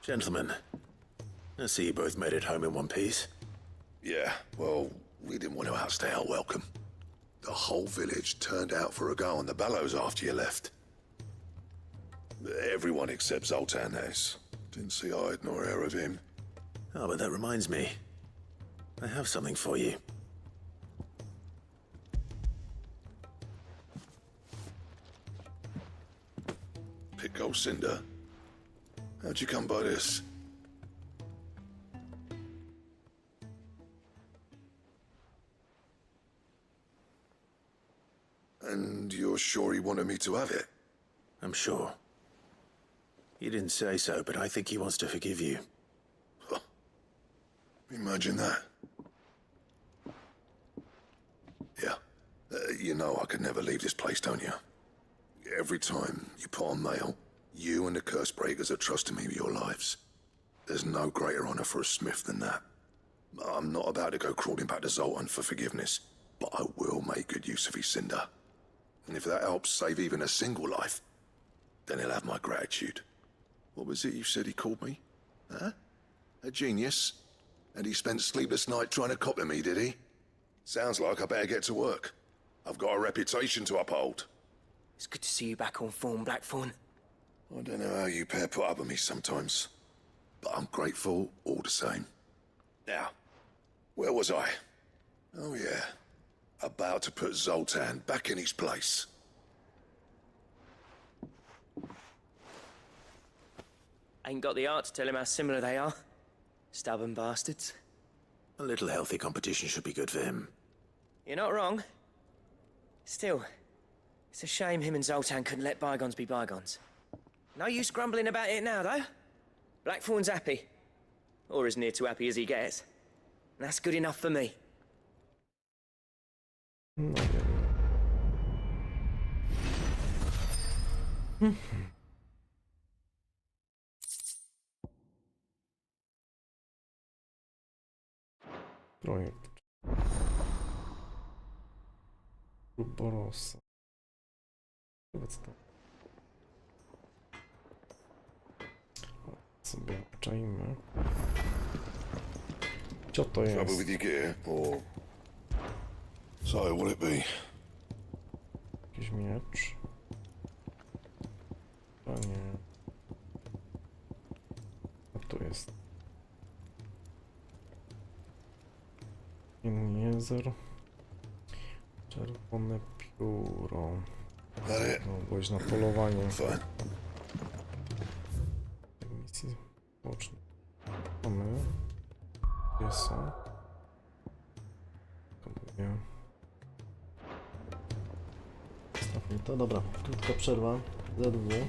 Gentlemen, I see you both made it home in one piece. Yeah, well, we didn't want to outstay our welcome. The whole village turned out for a go on the bellows after you left. Everyone except Zoltan, that is. Didn't see hide nor hair of him. Oh, but that reminds me. I have something for you. Pick Cinder. How'd you come by this? And you're sure he wanted me to have it? I'm sure. You didn't say so, but I think he wants to forgive you. Huh. Imagine that. Yeah. You know I could never leave this place, don't you? Every time you put on mail, you and the curse breakers are trusting me with your lives. There's no greater honor for a smith than that. I'm not about to go crawling back to Zoltan for forgiveness, but I will make good use of his cinder. And if that helps save even a single life, then he'll have my gratitude. What was it you said he called me? Huh? A genius? And he spent sleepless night trying to copy me, did he? Sounds like I better get to work. I've got a reputation to uphold. It's good to see you back on form, Blackthorn. I don't know how you pair put up with me sometimes, but I'm grateful all the same. Now, where was I? Oh yeah, about to put Zoltan back in his place. Ain't got the art to tell him how similar they are. Stubborn bastards. A little healthy competition should be good for him. You're not wrong. Still, it's a shame him and Zoltan couldn't let bygones be bygones. No use grumbling about it now, though. Blackthorn's happy. Or as near to happy as he gets. And that's good enough for me. No wiem. Projekt. Borosa. Wobec to. Sobie obczajmy. Co to jest? Trouble with your gear, or... So, what'll it be? Jakiś miecz. A nie. A tu jest. Jezer. Czerwone pióro. No, byłeś na polowaniu. Misji bocznej. Mamy. Gdzie są? Komunia. Stawmy to. Dobra, krótka przerwa. ZW.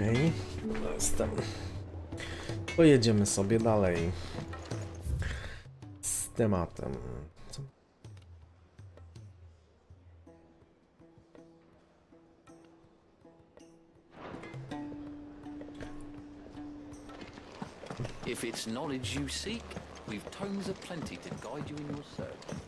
Okej, jestem. Pojedziemy sobie dalej z tematem. Co? If it's knowledge you seek, we've tomes aplenty to guide you in your search.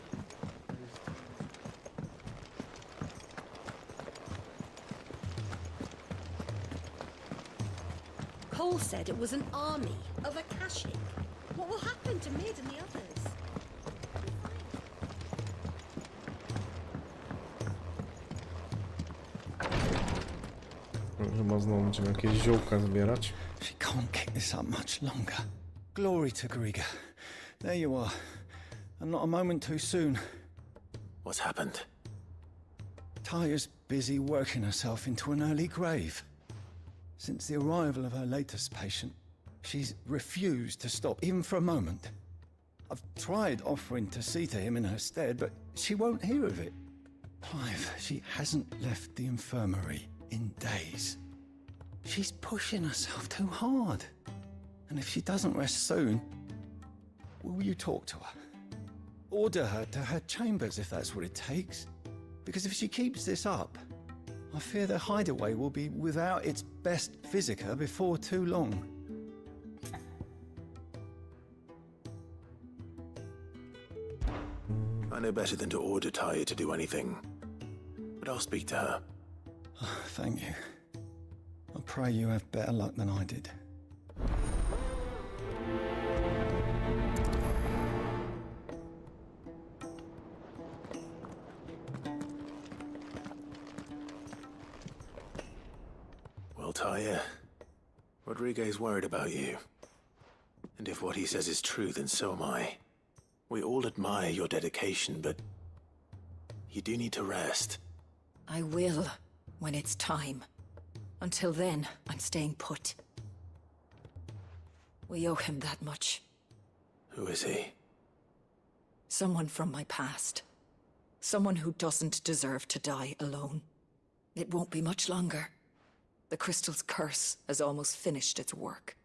Cole said it was an army of Akashic. What will happen to Mid and the others? Chyba znowu będziemy jakieś ziółka zbierać. She can't keep this up much longer. Glory to Griga. There you are. And not a moment too soon. What's happened? Taya's busy working herself into an early grave. Since the arrival of her latest patient, she's refused to stop, even for a moment. I've tried offering to see to him in her stead, but she won't hear of it. Clive, she hasn't left the infirmary in days. She's pushing herself too hard. And if she doesn't rest soon, will you talk to her? Order her to her chambers if that's what it takes. Because if she keeps this up, I fear the hideaway will be without its best visitor before too long. I know better than to order Taya to do anything, but I'll speak to her. Thank you. I pray you have better luck than I did. Well, Taya, Rodriguez worried about you. And if what he says is true, then so am I. We all admire your dedication, but you do need to rest. I will, when it's time. Until then, I'm staying put. We owe him that much. Who is he? Someone from my past. Someone who doesn't deserve to die alone. It won't be much longer. The crystal's curse has almost finished its work.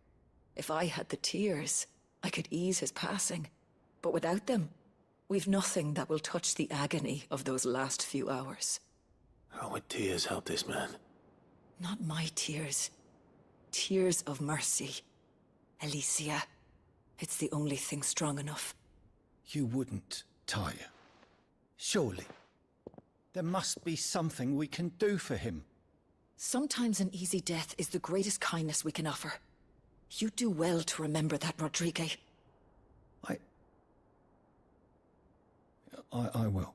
If I had the tears, I could ease his passing. But without them, we've nothing that will touch the agony of those last few hours. How would tears help this man? Not my tears. Tears of mercy. Alicia. It's the only thing strong enough. You wouldn't, Taya. Surely. There must be something we can do for him. Sometimes an easy death is the greatest kindness we can offer. You do well to remember that, Rodriguez. I will.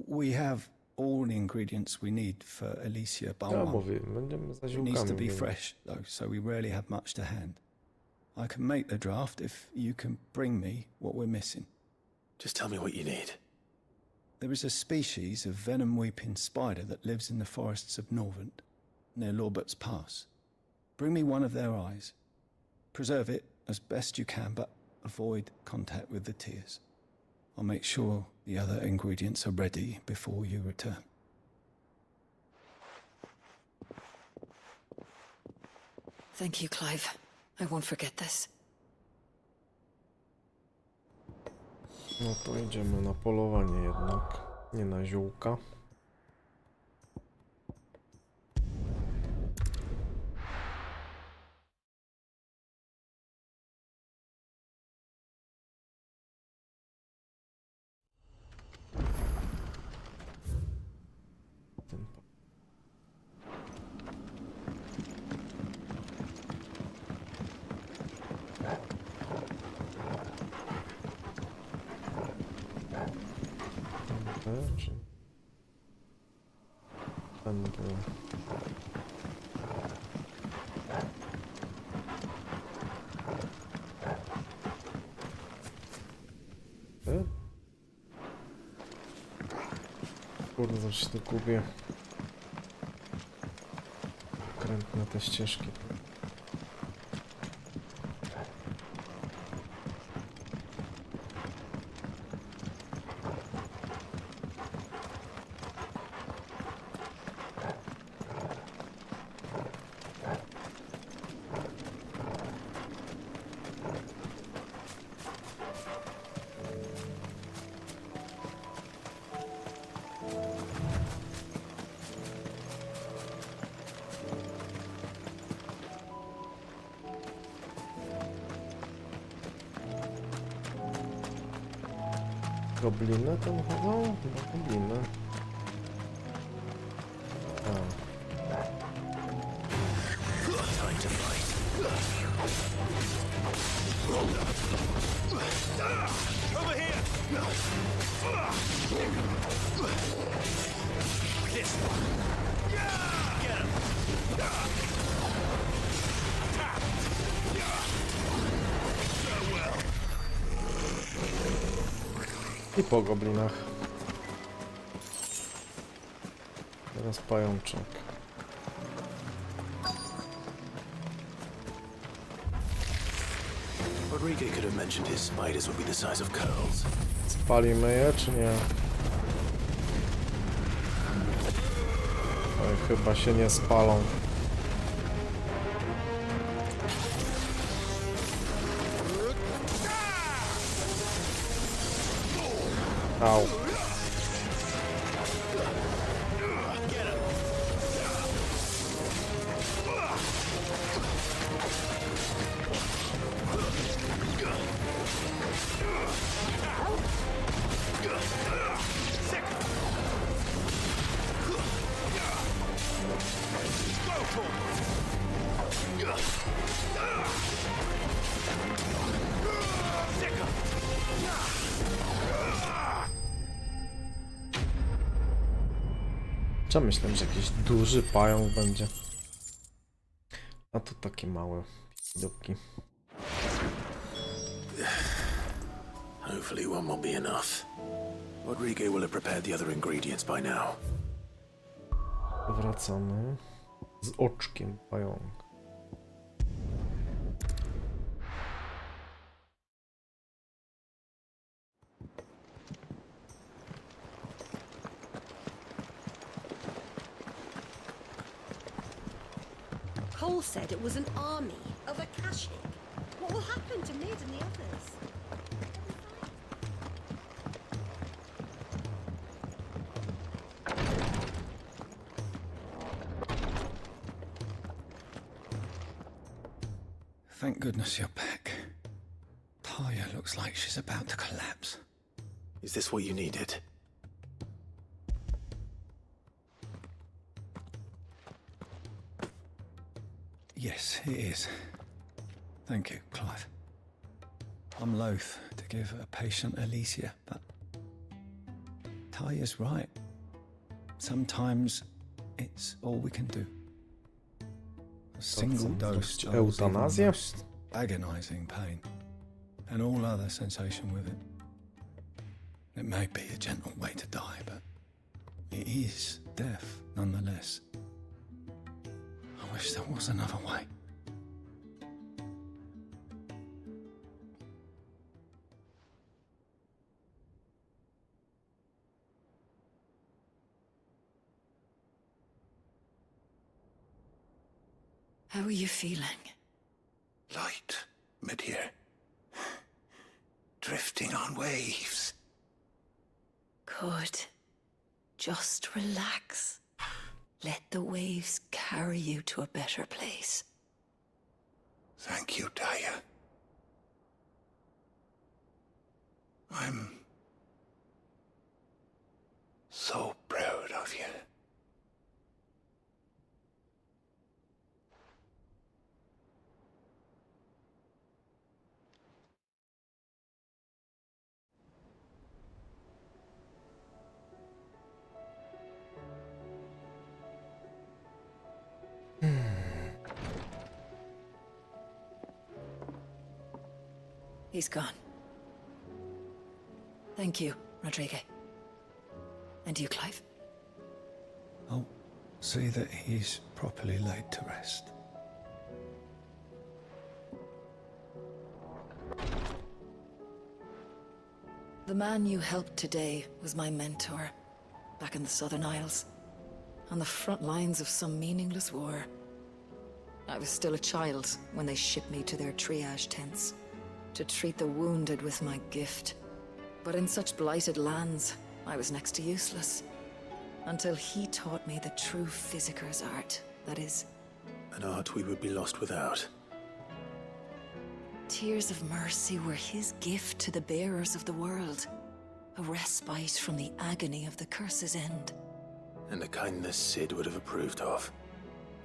We have all the ingredients we need for Alicia It needs to be fresh, though, so we rarely have much to hand. I can make the draft if you can bring me what we're missing. Just tell me what you need. There is a species of venom-weeping spider that lives in the forests of Norvent, near Lorbert's Pass. Bring me one of their eyes. Preserve it as best you can, but avoid contact with the tears. I'll make sure the other ingredients are ready before you return. Thank you, Clive. I won't forget this. No to idziemy na polowanie jednak, nie na ziółka. Czy będę kurde, zawsze się to gubię. Krętne te ścieżki. Gobliny tam chodzą? Chyba gobliny. Over here! This one. Get him! Attack! So well. I po goblinach. Teraz pajączek. Rodriguez could have mentioned his spiders would be the size of curls. Spalimy je, czy nie? Oj, chyba się nie spalą. Au. Ja myślałem, że jakiś duży pająk będzie. A tu takie małe dupki. Hopefully one won't be enough. Rodriguez will have prepared the other ingredients by now. Wracamy z oczkiem pająka. Cole said it was an army of a Akashic. What will happen to Mid and the others? Thank goodness you're back. Taya looks like she's about to collapse. Is this what you needed? Yes, it is. Thank you, Clive. I'm loath to give a patient Alicia, but Taya's right. Sometimes it's all we can do. A single dose dulls even the most agonizing pain, and all other sensation with it. It may be a gentle way to die, but it is death nonetheless. I wish there was another way. How are you feeling? Light, mid-here. Drifting on waves. Good. Just relax. Let the waves carry you to a better place. Thank you, Taya. I'm so proud of you. He's gone. Thank you, Rodriguez. And you, Clive. I'll see that he's properly laid to rest. The man you helped today was my mentor, back in the Southern Isles, on the front lines of some meaningless war. I was still a child when they shipped me to their triage tents, to treat the wounded with my gift. But in such blighted lands, I was next to useless. Until he taught me the true physicker's art, that is... An art we would be lost without. Tears of mercy were his gift to the bearers of the world. A respite from the agony of the curse's end. And a kindness Sid would have approved of.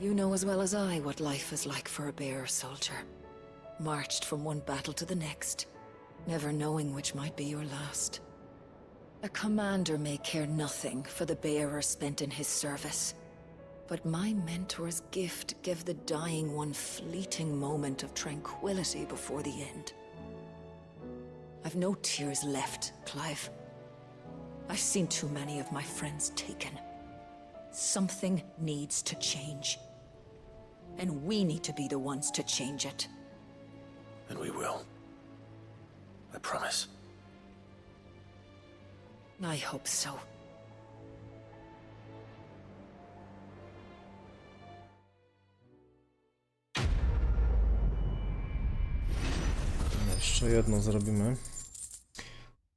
You know as well as I what life is like for a bearer soldier. Marched from one battle to the next, never knowing which might be your last. A commander may care nothing for the bearer spent in his service. But my mentor's gift gave the dying one fleeting moment of tranquility before the end. I've no tears left, Clive. I've seen too many of my friends taken. Something needs to change. And we need to be the ones to change it. And we will. I promise. I hope so. Jeszcze jedno zrobimy.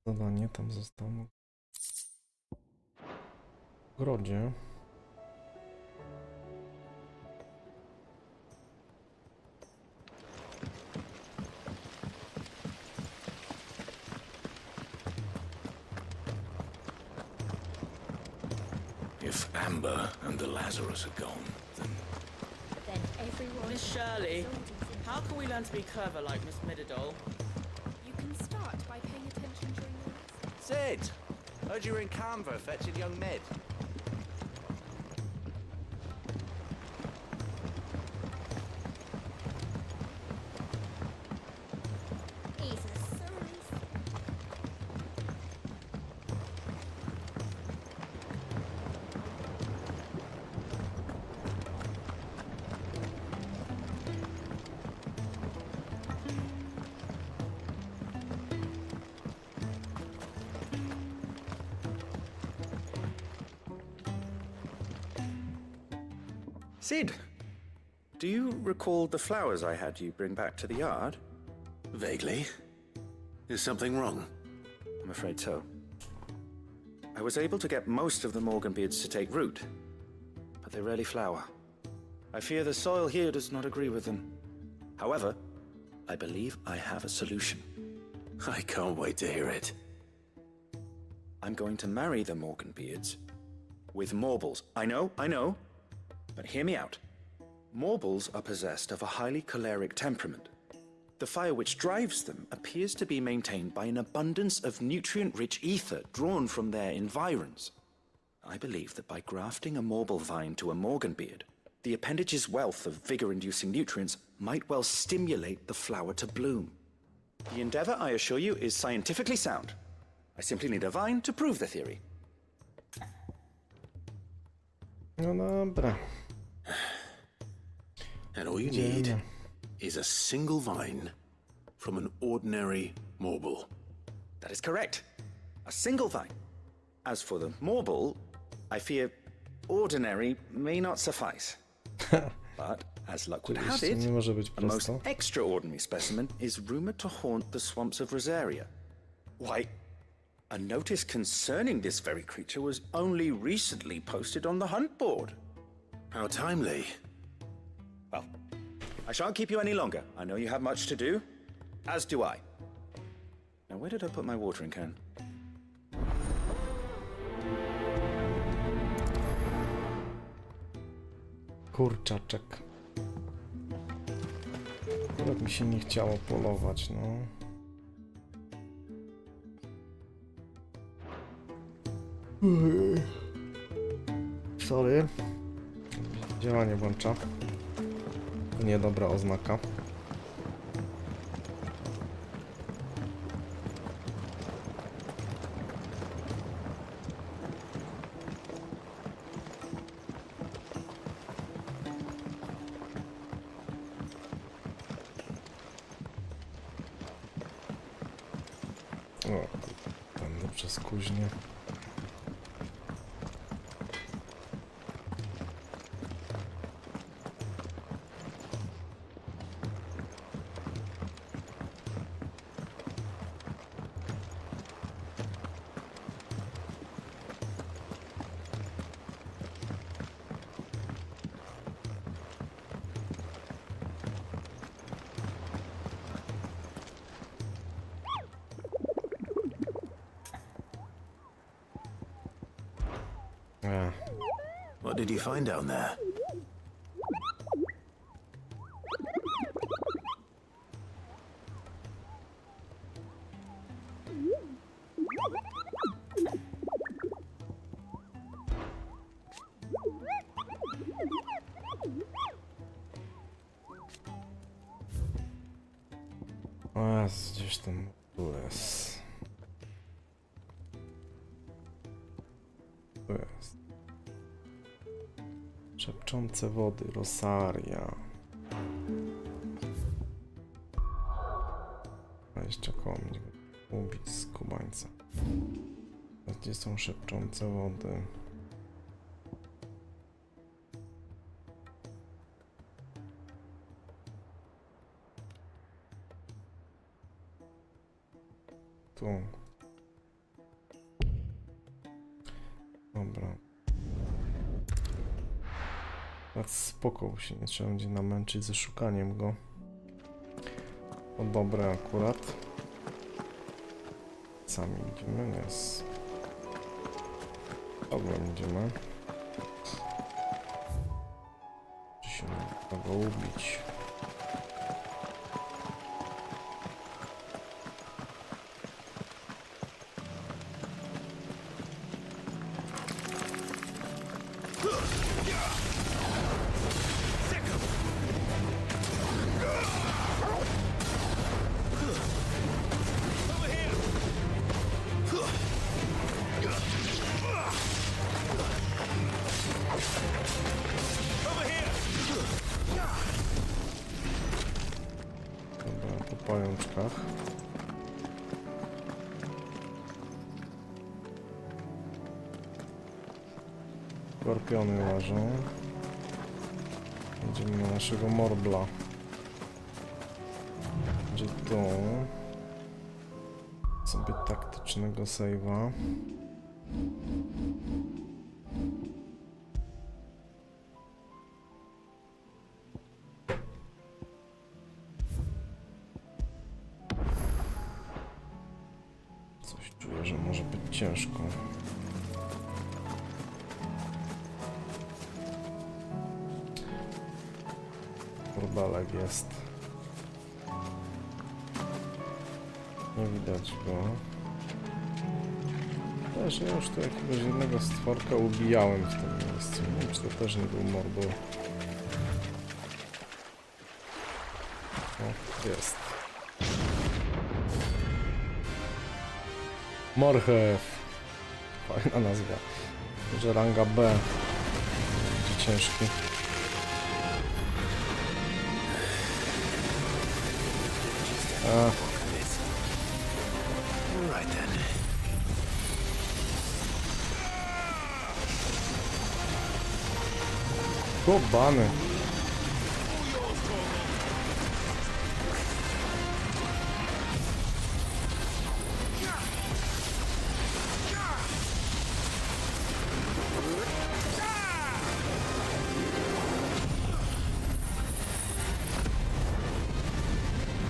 Zadanie tam zostało. W ogrodzie. If Amber and the Lazarus are gone, then everyone... Miss Shirley, how can we learn to be clever like Miss Mididol? You can start by paying attention during the lesson. Sid! Heard you were in Canva fetching young Med. Sid, do you recall the flowers I had you bring back to the yard? Vaguely. Is something wrong? I'm afraid so. I was able to get most of the Morganbeards to take root, but they rarely flower. I fear the soil here does not agree with them. However, I believe I have a solution. I can't wait to hear it. I'm going to marry the Morganbeards with Morbles. I know. But hear me out. Morbles are possessed of a highly choleric temperament. The fire which drives them appears to be maintained by an abundance of nutrient-rich ether drawn from their environs. I believe that by grafting a Morble vine to a Morganbeard, the appendage's wealth of vigor-inducing nutrients might well stimulate the flower to bloom. The endeavor, I assure you, is scientifically sound. I simply need a vine to prove the theory. No dobra. And all you need is a single vine from an ordinary Morble. That is correct. A single vine. As for the Morble, I fear ordinary may not suffice. But, as luck would have it, a most extraordinary specimen is rumored to haunt the swamps of Rosaria. Why, a notice concerning this very creature was only recently posted on the hunt board. How timely. Well, I shan't keep you any longer. I know you have much to do, as do I. Now, where did I put my watering can? Kurczaczek. Akurat mi się nie chciało polować, no. Sorry. Działanie włącza. To niedobra oznaka. O, będę przez kuźnię. What did you find down there? O Jezu, gdzieś tam tu jest. Tu jest. Szepczące wody, Rosaria. 20 koło mnie ubić z kubańca. Gdzie są szepczące wody? Tu. Dobra. Tak spoko, się nie trzeba będzie namęczyć ze szukaniem go. To dobre akurat. Sami idziemy, nie jest. Dobra, idziemy. Czy się nie da go ubić? Dobra, po pajączkach. Skorpiony łażą. Idziemy na naszego morbla. Będzie tu. Sobie taktycznego save'a. Coś czuję, że może być ciężko. Porbalek jest. Nie widać go. Też ja już tu jakiegoś jednego stworka ubijałem w tym miejscu. Nie wiem, czy to też nie był morbol. O, jest. Morchew. Fajna nazwa. Może ranga B. Będzie ciężki. Kubany.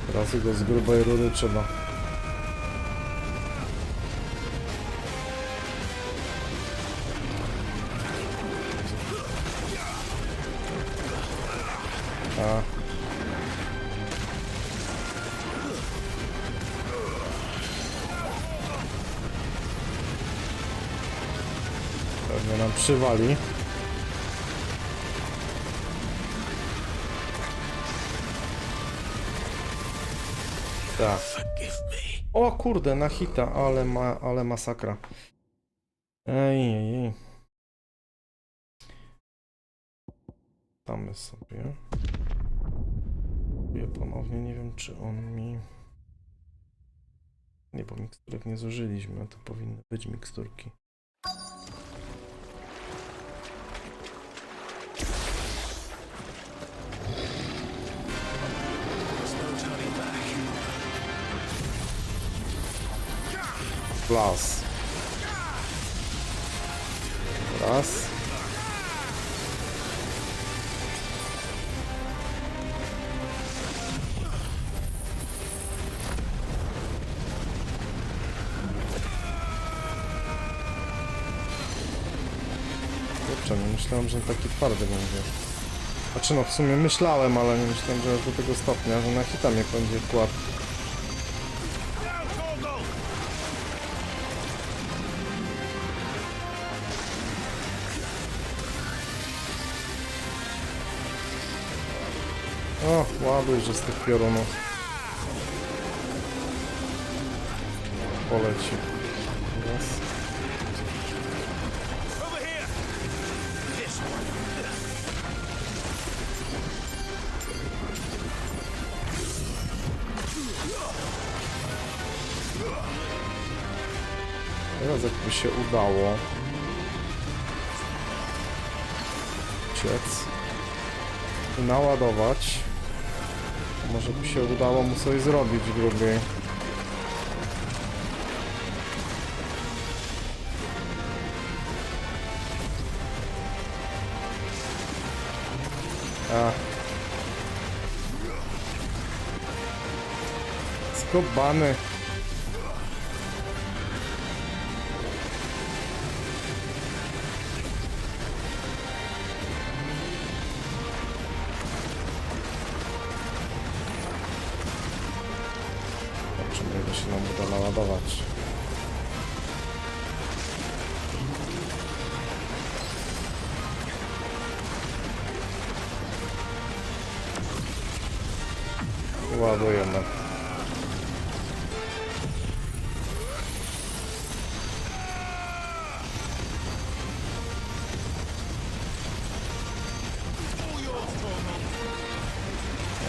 Teraz go z grubej rury trzeba. Pewnie nam przywali. Tak. O kurde, na hita, ale masakra. Ej. Damy sobie. Ja ponownie nie wiem, czy on mi... Nie, bo miksturek nie zużyliśmy, to powinny być miksturki. Plus. Raz. Kurczę, nie myślałem, że taki twardy będzie. Znaczy no w sumie myślałem, ale nie myślałem, że aż do tego stopnia, że na hita mnie będzie kładł. O, ładuj, że z tych piorunów poleci. Yes. Teraz jakby się udało uciec i naładować, może by się udało mu coś zrobić grubiej. Skubany. Zobaczymy, się nam uda naładować. Ładujemy.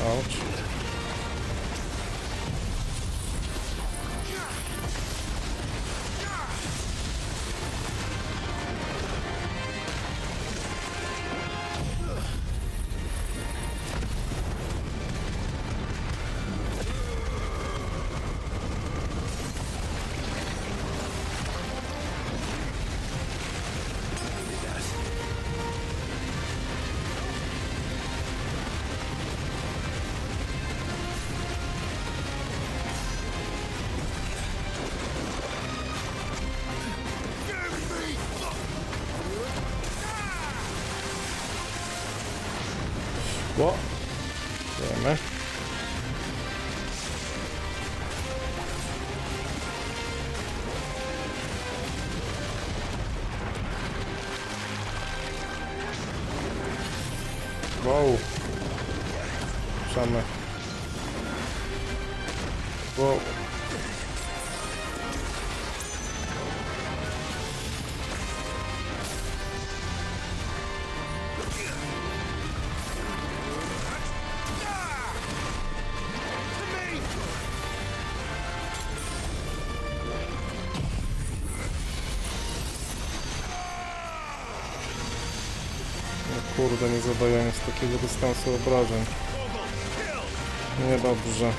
Ouch. Ło! Wiemy. Wow! Ruszamy. Wow! Kurde, nie zadajanie z takiego dystansu obrażeń. Niedobrze.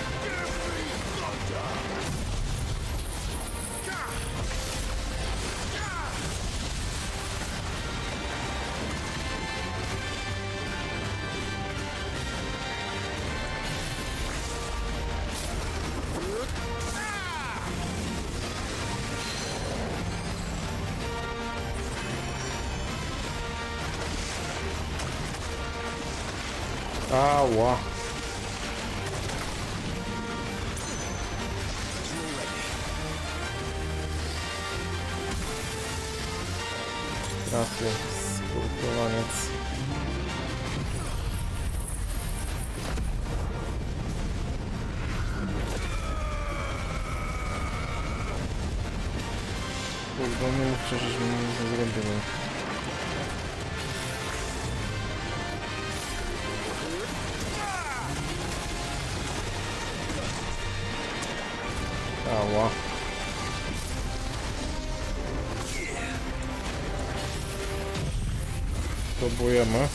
Ała. Trafię, skurkowaniec. Kurde, nie mówcie, żeśmy nic nie zrobili. Ała. Próbujemy.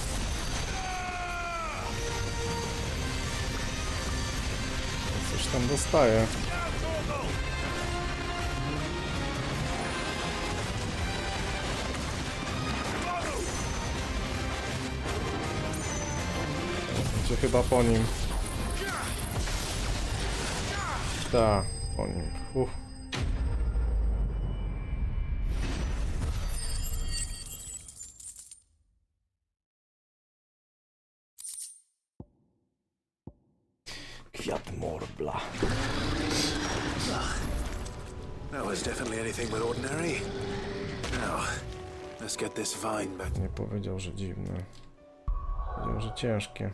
Coś tam dostaje. Będzie chyba po nim. Tak. Po nim. Blah. That was definitely anything but ordinary. Now, let's get this vine back. Nie powiedział, że dziwne. Powiedział, że ciężkie.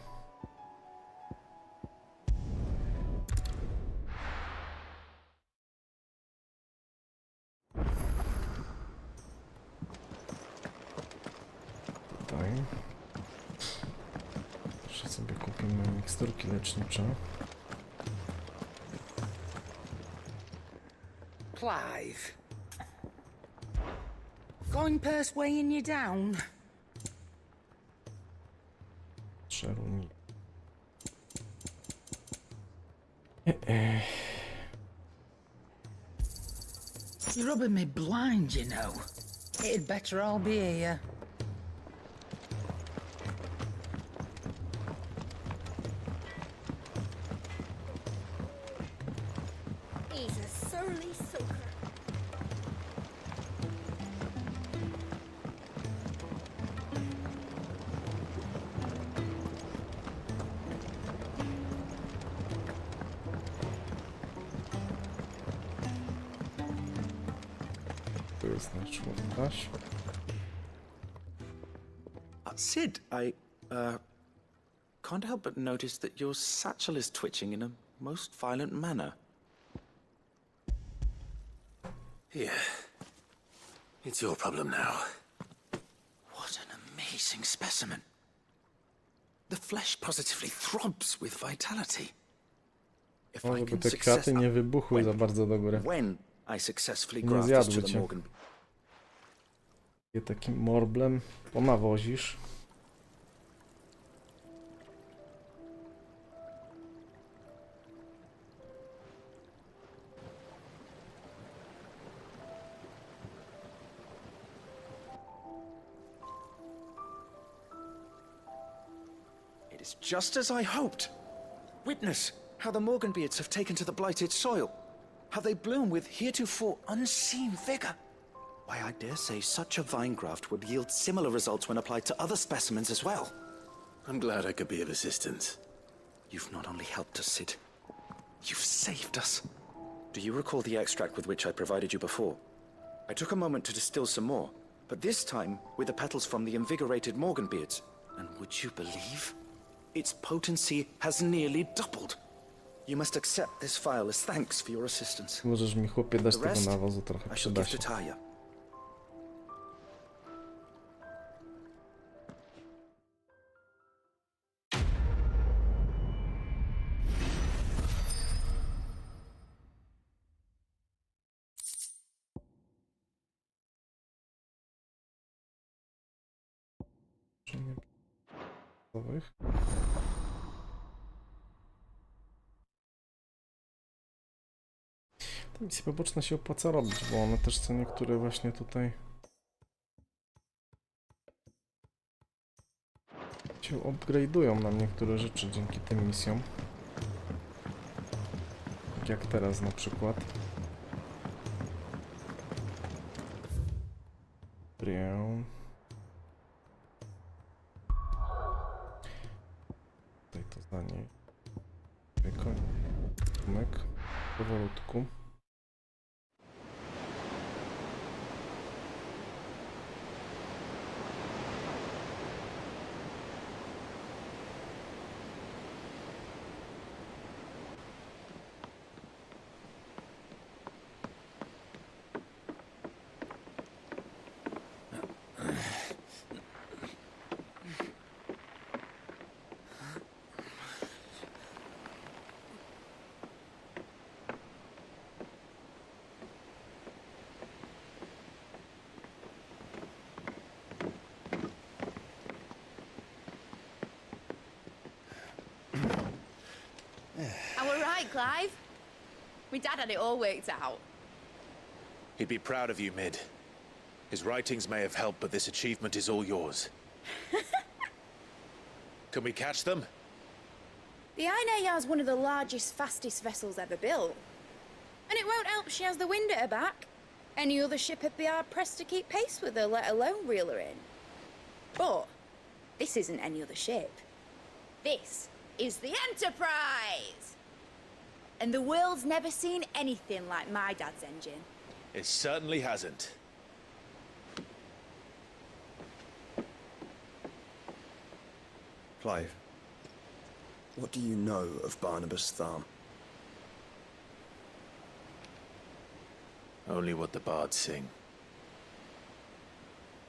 Tutaj. Jeszcze sobie kupimy miksturki lecznicze. Clive. Going purse weighing you down? Czarownik. You're rubbing me blind, you know. It'd better all be here. He's a surly soaker. Tu jest nasz łowcarz. Sid, I can't help but notice that your satchel is twitching in a most violent manner. Here. It's your problem now. What an amazing specimen. The flesh positively throbs with vitality. If O, I żeby can te kwiaty nie wybuchły za bardzo do góry. When I successfully Nie graft this zjadły to the cię. Morgan. Je takim morblem ponawozisz. It is just as I hoped. Witness how the Morganbeards have taken to the blighted soil. How they bloom with heretofore unseen vigor. Why, I dare say such a vine graft would yield similar results when applied to other specimens as well. I'm glad I could be of assistance. You've not only helped us, Sid, you've saved us. Do you recall the extract with which I provided you before? I took a moment to distill some more, but this time with the petals from the invigorated Morganbeards. And would you believe? Its potency has nearly doubled. You must accept this file as thanks for your assistance. Możesz mi, chłopie, dać The tego rest nawozu, trochę I shall przyda give się. to Taya. Te misje poboczne się opłaca robić, bo one też co niektóre właśnie tutaj się upgrade'ują nam niektóre rzeczy dzięki tym misjom. Tak jak teraz na przykład. Tutaj to zdanie. Konek. Powolutku. I were right, Clive. My dad had it all worked out. He'd be proud of you, Mid. His writings may have helped, but this achievement is all yours. Can we catch them? The Ainaya is one of the largest, fastest vessels ever built. And it won't help she has the wind at her back. Any other ship would be hard-pressed to keep pace with her, let alone reel her in. But this isn't any other ship. This is the Enterprise! And the world's never seen anything like my dad's engine. It certainly hasn't. Clive, what do you know of Barnabas Tharm? Only what the bards sing.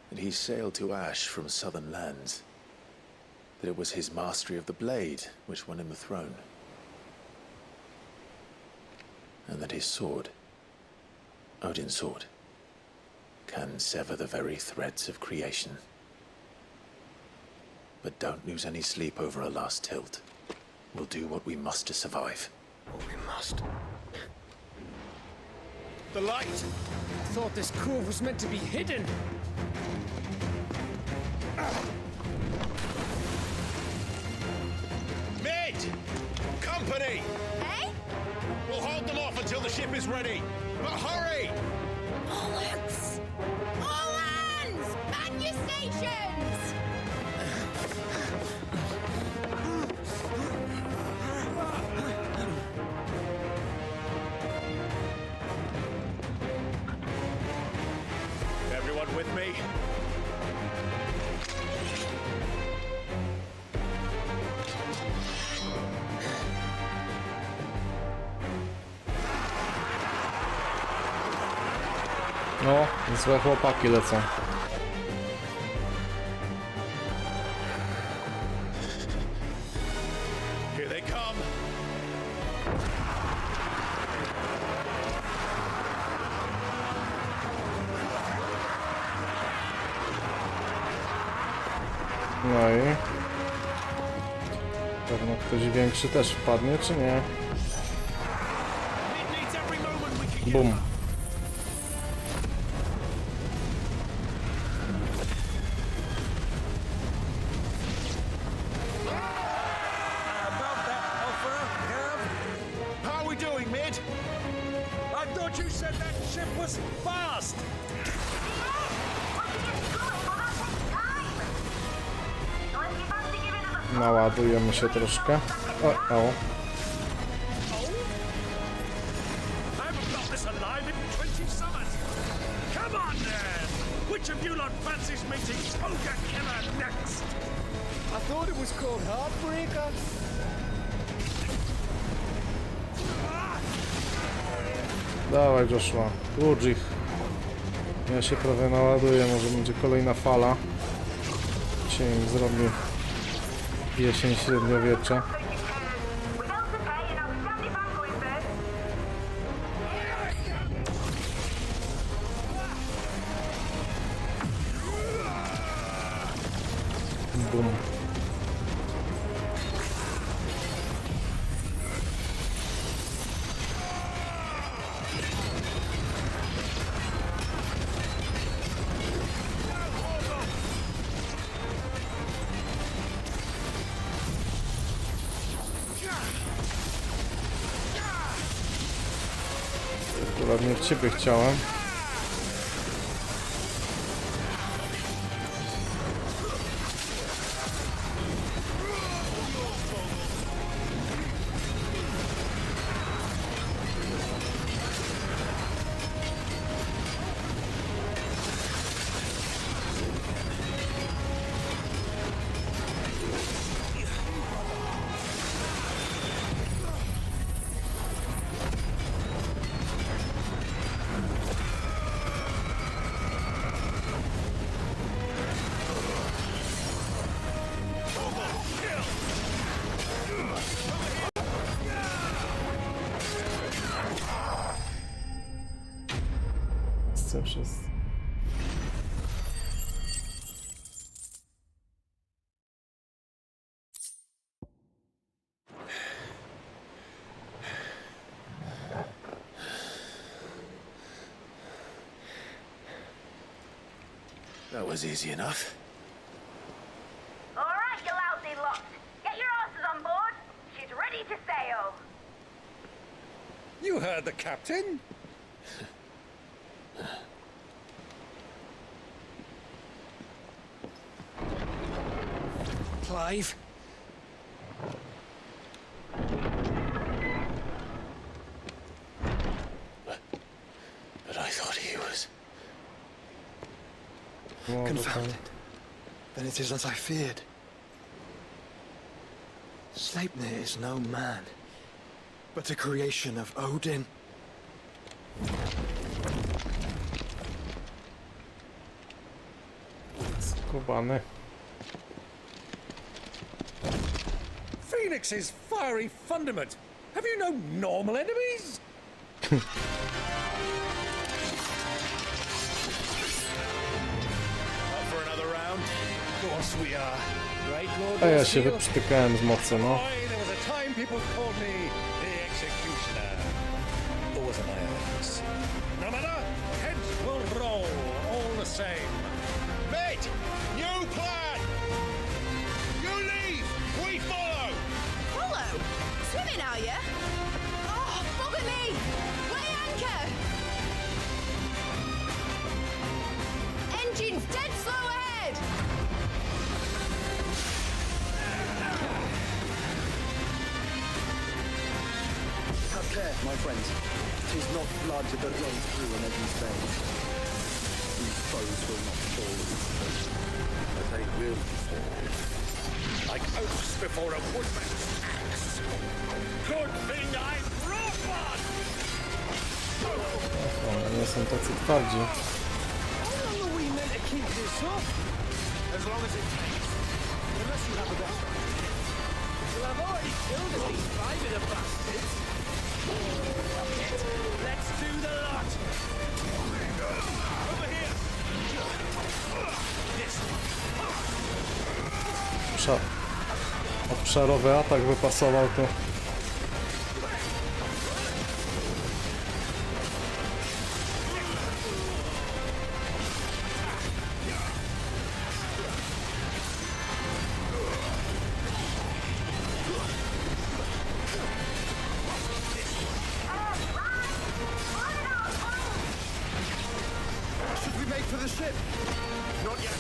That he sailed to Ash from southern lands. That it was his mastery of the blade which won him the throne. And that his sword, Odin's sword, can sever the very threads of creation. But don't lose any sleep over a last tilt. We'll do what we must to survive. What we must. The light! I thought this cove was meant to be hidden. Mate! Company! Eh? We'll hold them off until the ship is ready. But hurry! Bollocks! All hands! Man your stations! Everyone with me? No, złe chłopaki lecą. Here they come. No i... Pewno ktoś większy też wpadnie, czy nie? Bum. How are we doing, mate? I thought you said that ship was fast! Naładujemy się troszkę. O. I haven't got this alive in 20 summers! Come on then! Which of you lot fancies meeting Toga Killer next? I thought it was called Heartbreaker. Dawaj, Joshua. Ludzik. Ja się prawie naładuję, może będzie kolejna fala. Dzisiaj im zrobię jesień średniowiecza. Bum. Ładnie w ciebie chciałem. Przez... That was easy enough. All right, you lousy lot. Get your asses on board. She's ready to sail. You heard the captain. Clive? Confounded. Then it is as I feared. Sleipnir is no man, but a creation of Odin. Skubany. Phoenix's fiery fundament. Have you no normal enemies? For another round? Of course we are. Right, Lord A ja się Rosfield? wyprztykałem z mocy, no. Boy, there was a time people called me the executioner. Or wasn't I else? No matter, heads will roll all the same. Mate, new plan! You leave, we follow! Follow? Swimming, are you? Oh, bugger me! Weigh anchor! Engine's dead slow ahead! Have care, my friends. 'Tis not blood that runs through an Eden's veins. These foes will not fall easily, but they will fall. Like oaks before a woodman's axe. Good thing I brought one! O, nie są tacy twardzi. How long are we meant to keep this up? As long as it takes. Unless you have a better idea. Well, I've already killed at least 5 of the bastards. Let's do the lot! Over here! This Obszarowy atak by pasował tu. Should we make for the ship? Not yet.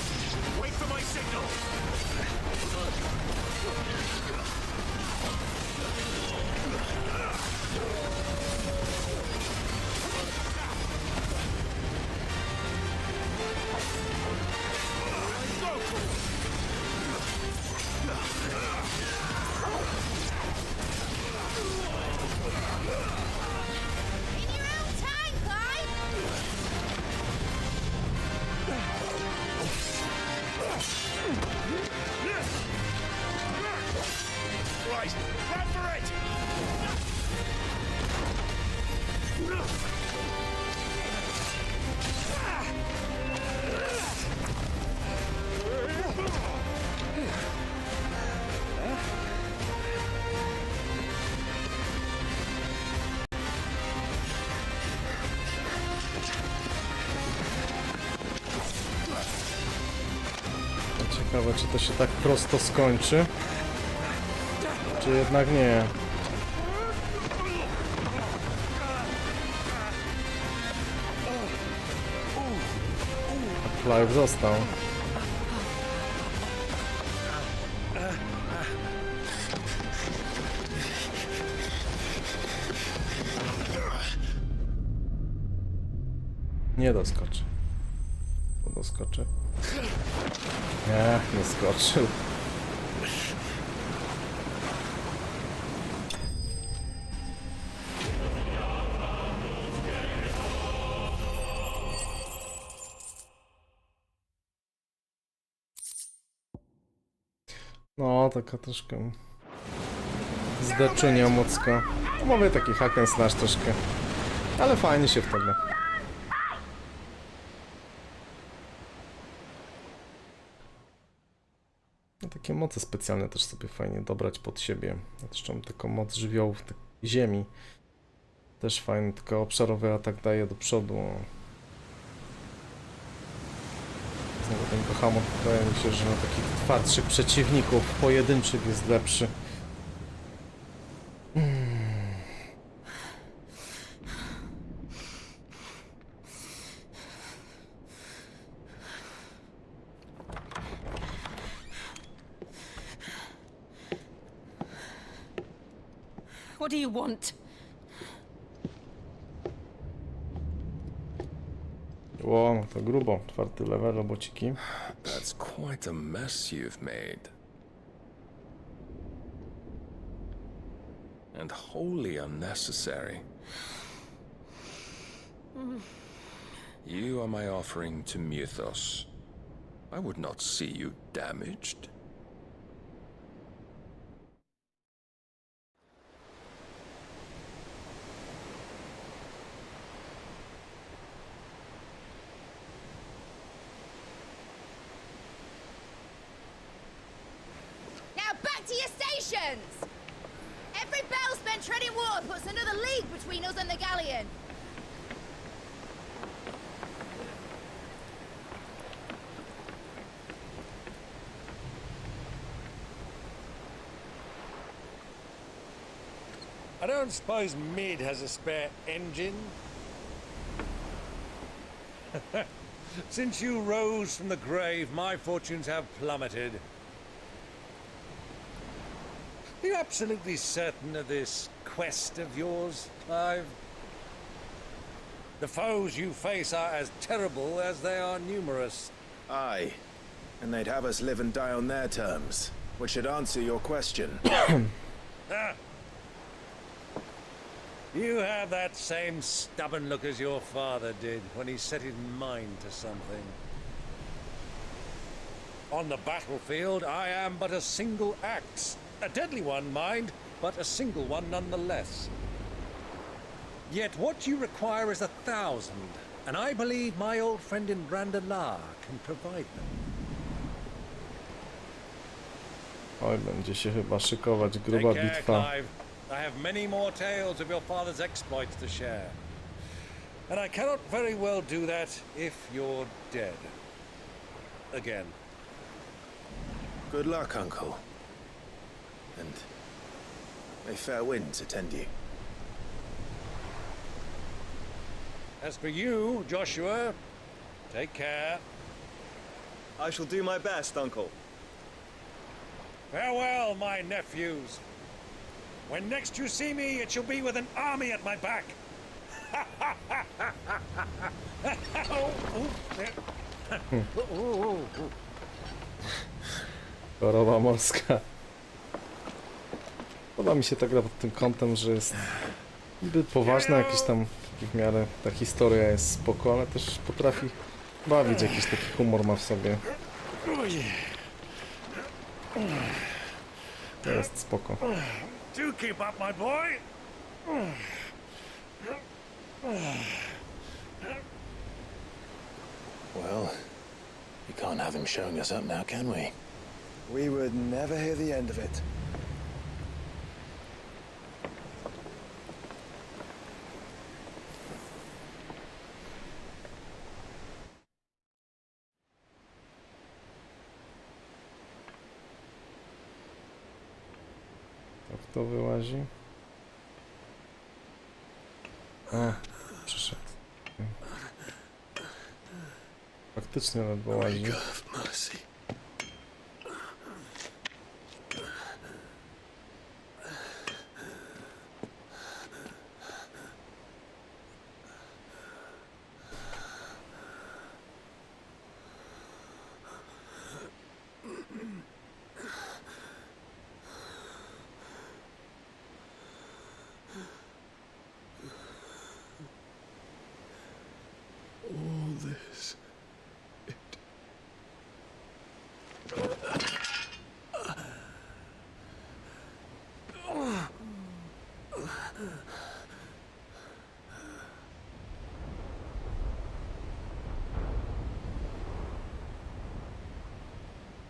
Wait for my signal. In your own time, Clive! Right, run for it! Ciekawe, czy to się tak prosto skończy, czy jednak nie. A Clive został. Nie doskoczy. Doskoczy. Nie skoczył. No, taka troszkę zdepczenia mocka. Mówię taki hack and slash troszkę. Ale fajnie się w to gra. No, takie moce specjalne też sobie fajnie dobrać pod siebie. Zresztą taką moc żywiołów ziemi. Też fajny, tylko obszarowy atak daje do przodu. Znowu ten Bahamut wydaje mi się, że na takich twardszych przeciwników pojedynczych jest lepszy. What do you want? O, no to grubo. 4. level, robociki. That's quite a mess you've made. And wholly unnecessary. You are my offering to Mythos. I would not see you damaged. Now back to your stations! Every bell spent treading water puts another league between us and the galleon. I don't suppose Mid has a spare engine? Since you rose from the grave, my fortunes have plummeted. Are you absolutely certain of this quest of yours, Clive? The foes you face are as terrible as they are numerous. Aye. And they'd have us live and die on their terms, which should answer your question. Ah. You have that same stubborn look as your father did when he set his mind to something. On the battlefield, I am but a single axe. A deadly one, mind, but a single one nonetheless. Yet what you require is 1,000, and I believe my old friend in Brandalar can provide them. Oj, będzie się chyba szykować gruba Take care, bitwa. Clive. I have many more tales of your father's exploits to share. And I cannot very well do that if you're dead. Again. Good luck, Uncle. And may fair winds attend you. As for you, Joshua, take care. I shall do my best, Uncle. Farewell, my nephews. When next you see me, it shall be with an army at my back. Choroba morska. Podoba mi się ta gra pod tym kątem, że jest niby poważna, jakieś tam w miarę ta historia jest spoko, ale też potrafi bawić, jakiś taki humor ma w sobie. To jest spoko. Do keep up, my boy. Well, we can't have him showing us up now, can we? We would never hear the end of it. To kto wyłazi? A, przyszedł. Faktycznie ledwo łazi. All this.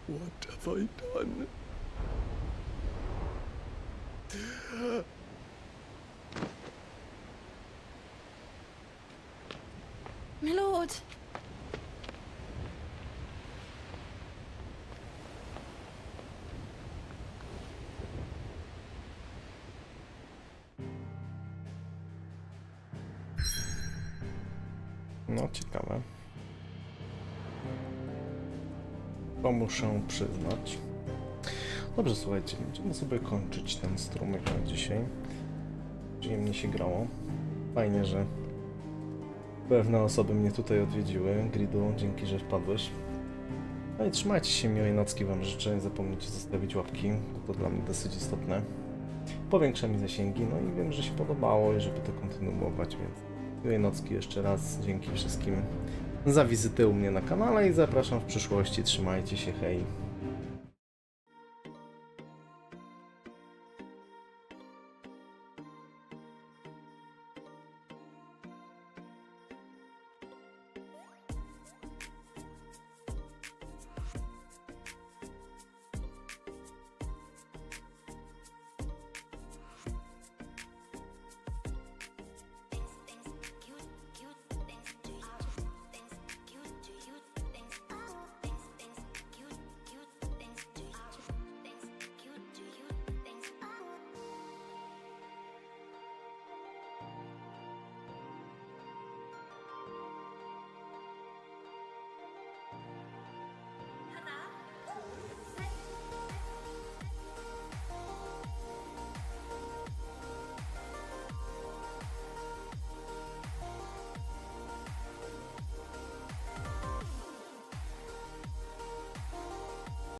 What have I done? My lord. No, ciekawe. To muszę przyznać. Dobrze, słuchajcie, będziemy sobie kończyć ten strumyk na dzisiaj. Przyjemnie się grało. Fajnie, że Pewne osoby mnie tutaj odwiedziły. Gridu, dzięki, że wpadłeś. No i trzymajcie się, miłej nocki wam życzę. Nie zapomnijcie zostawić łapki, bo to dla mnie dosyć istotne. Powiększa mi zasięgi, no i wiem, że się podobało i żeby to kontynuować, więc miłej nocki jeszcze raz. Dzięki wszystkim za wizytę u mnie na kanale i zapraszam w przyszłości. Trzymajcie się, hej!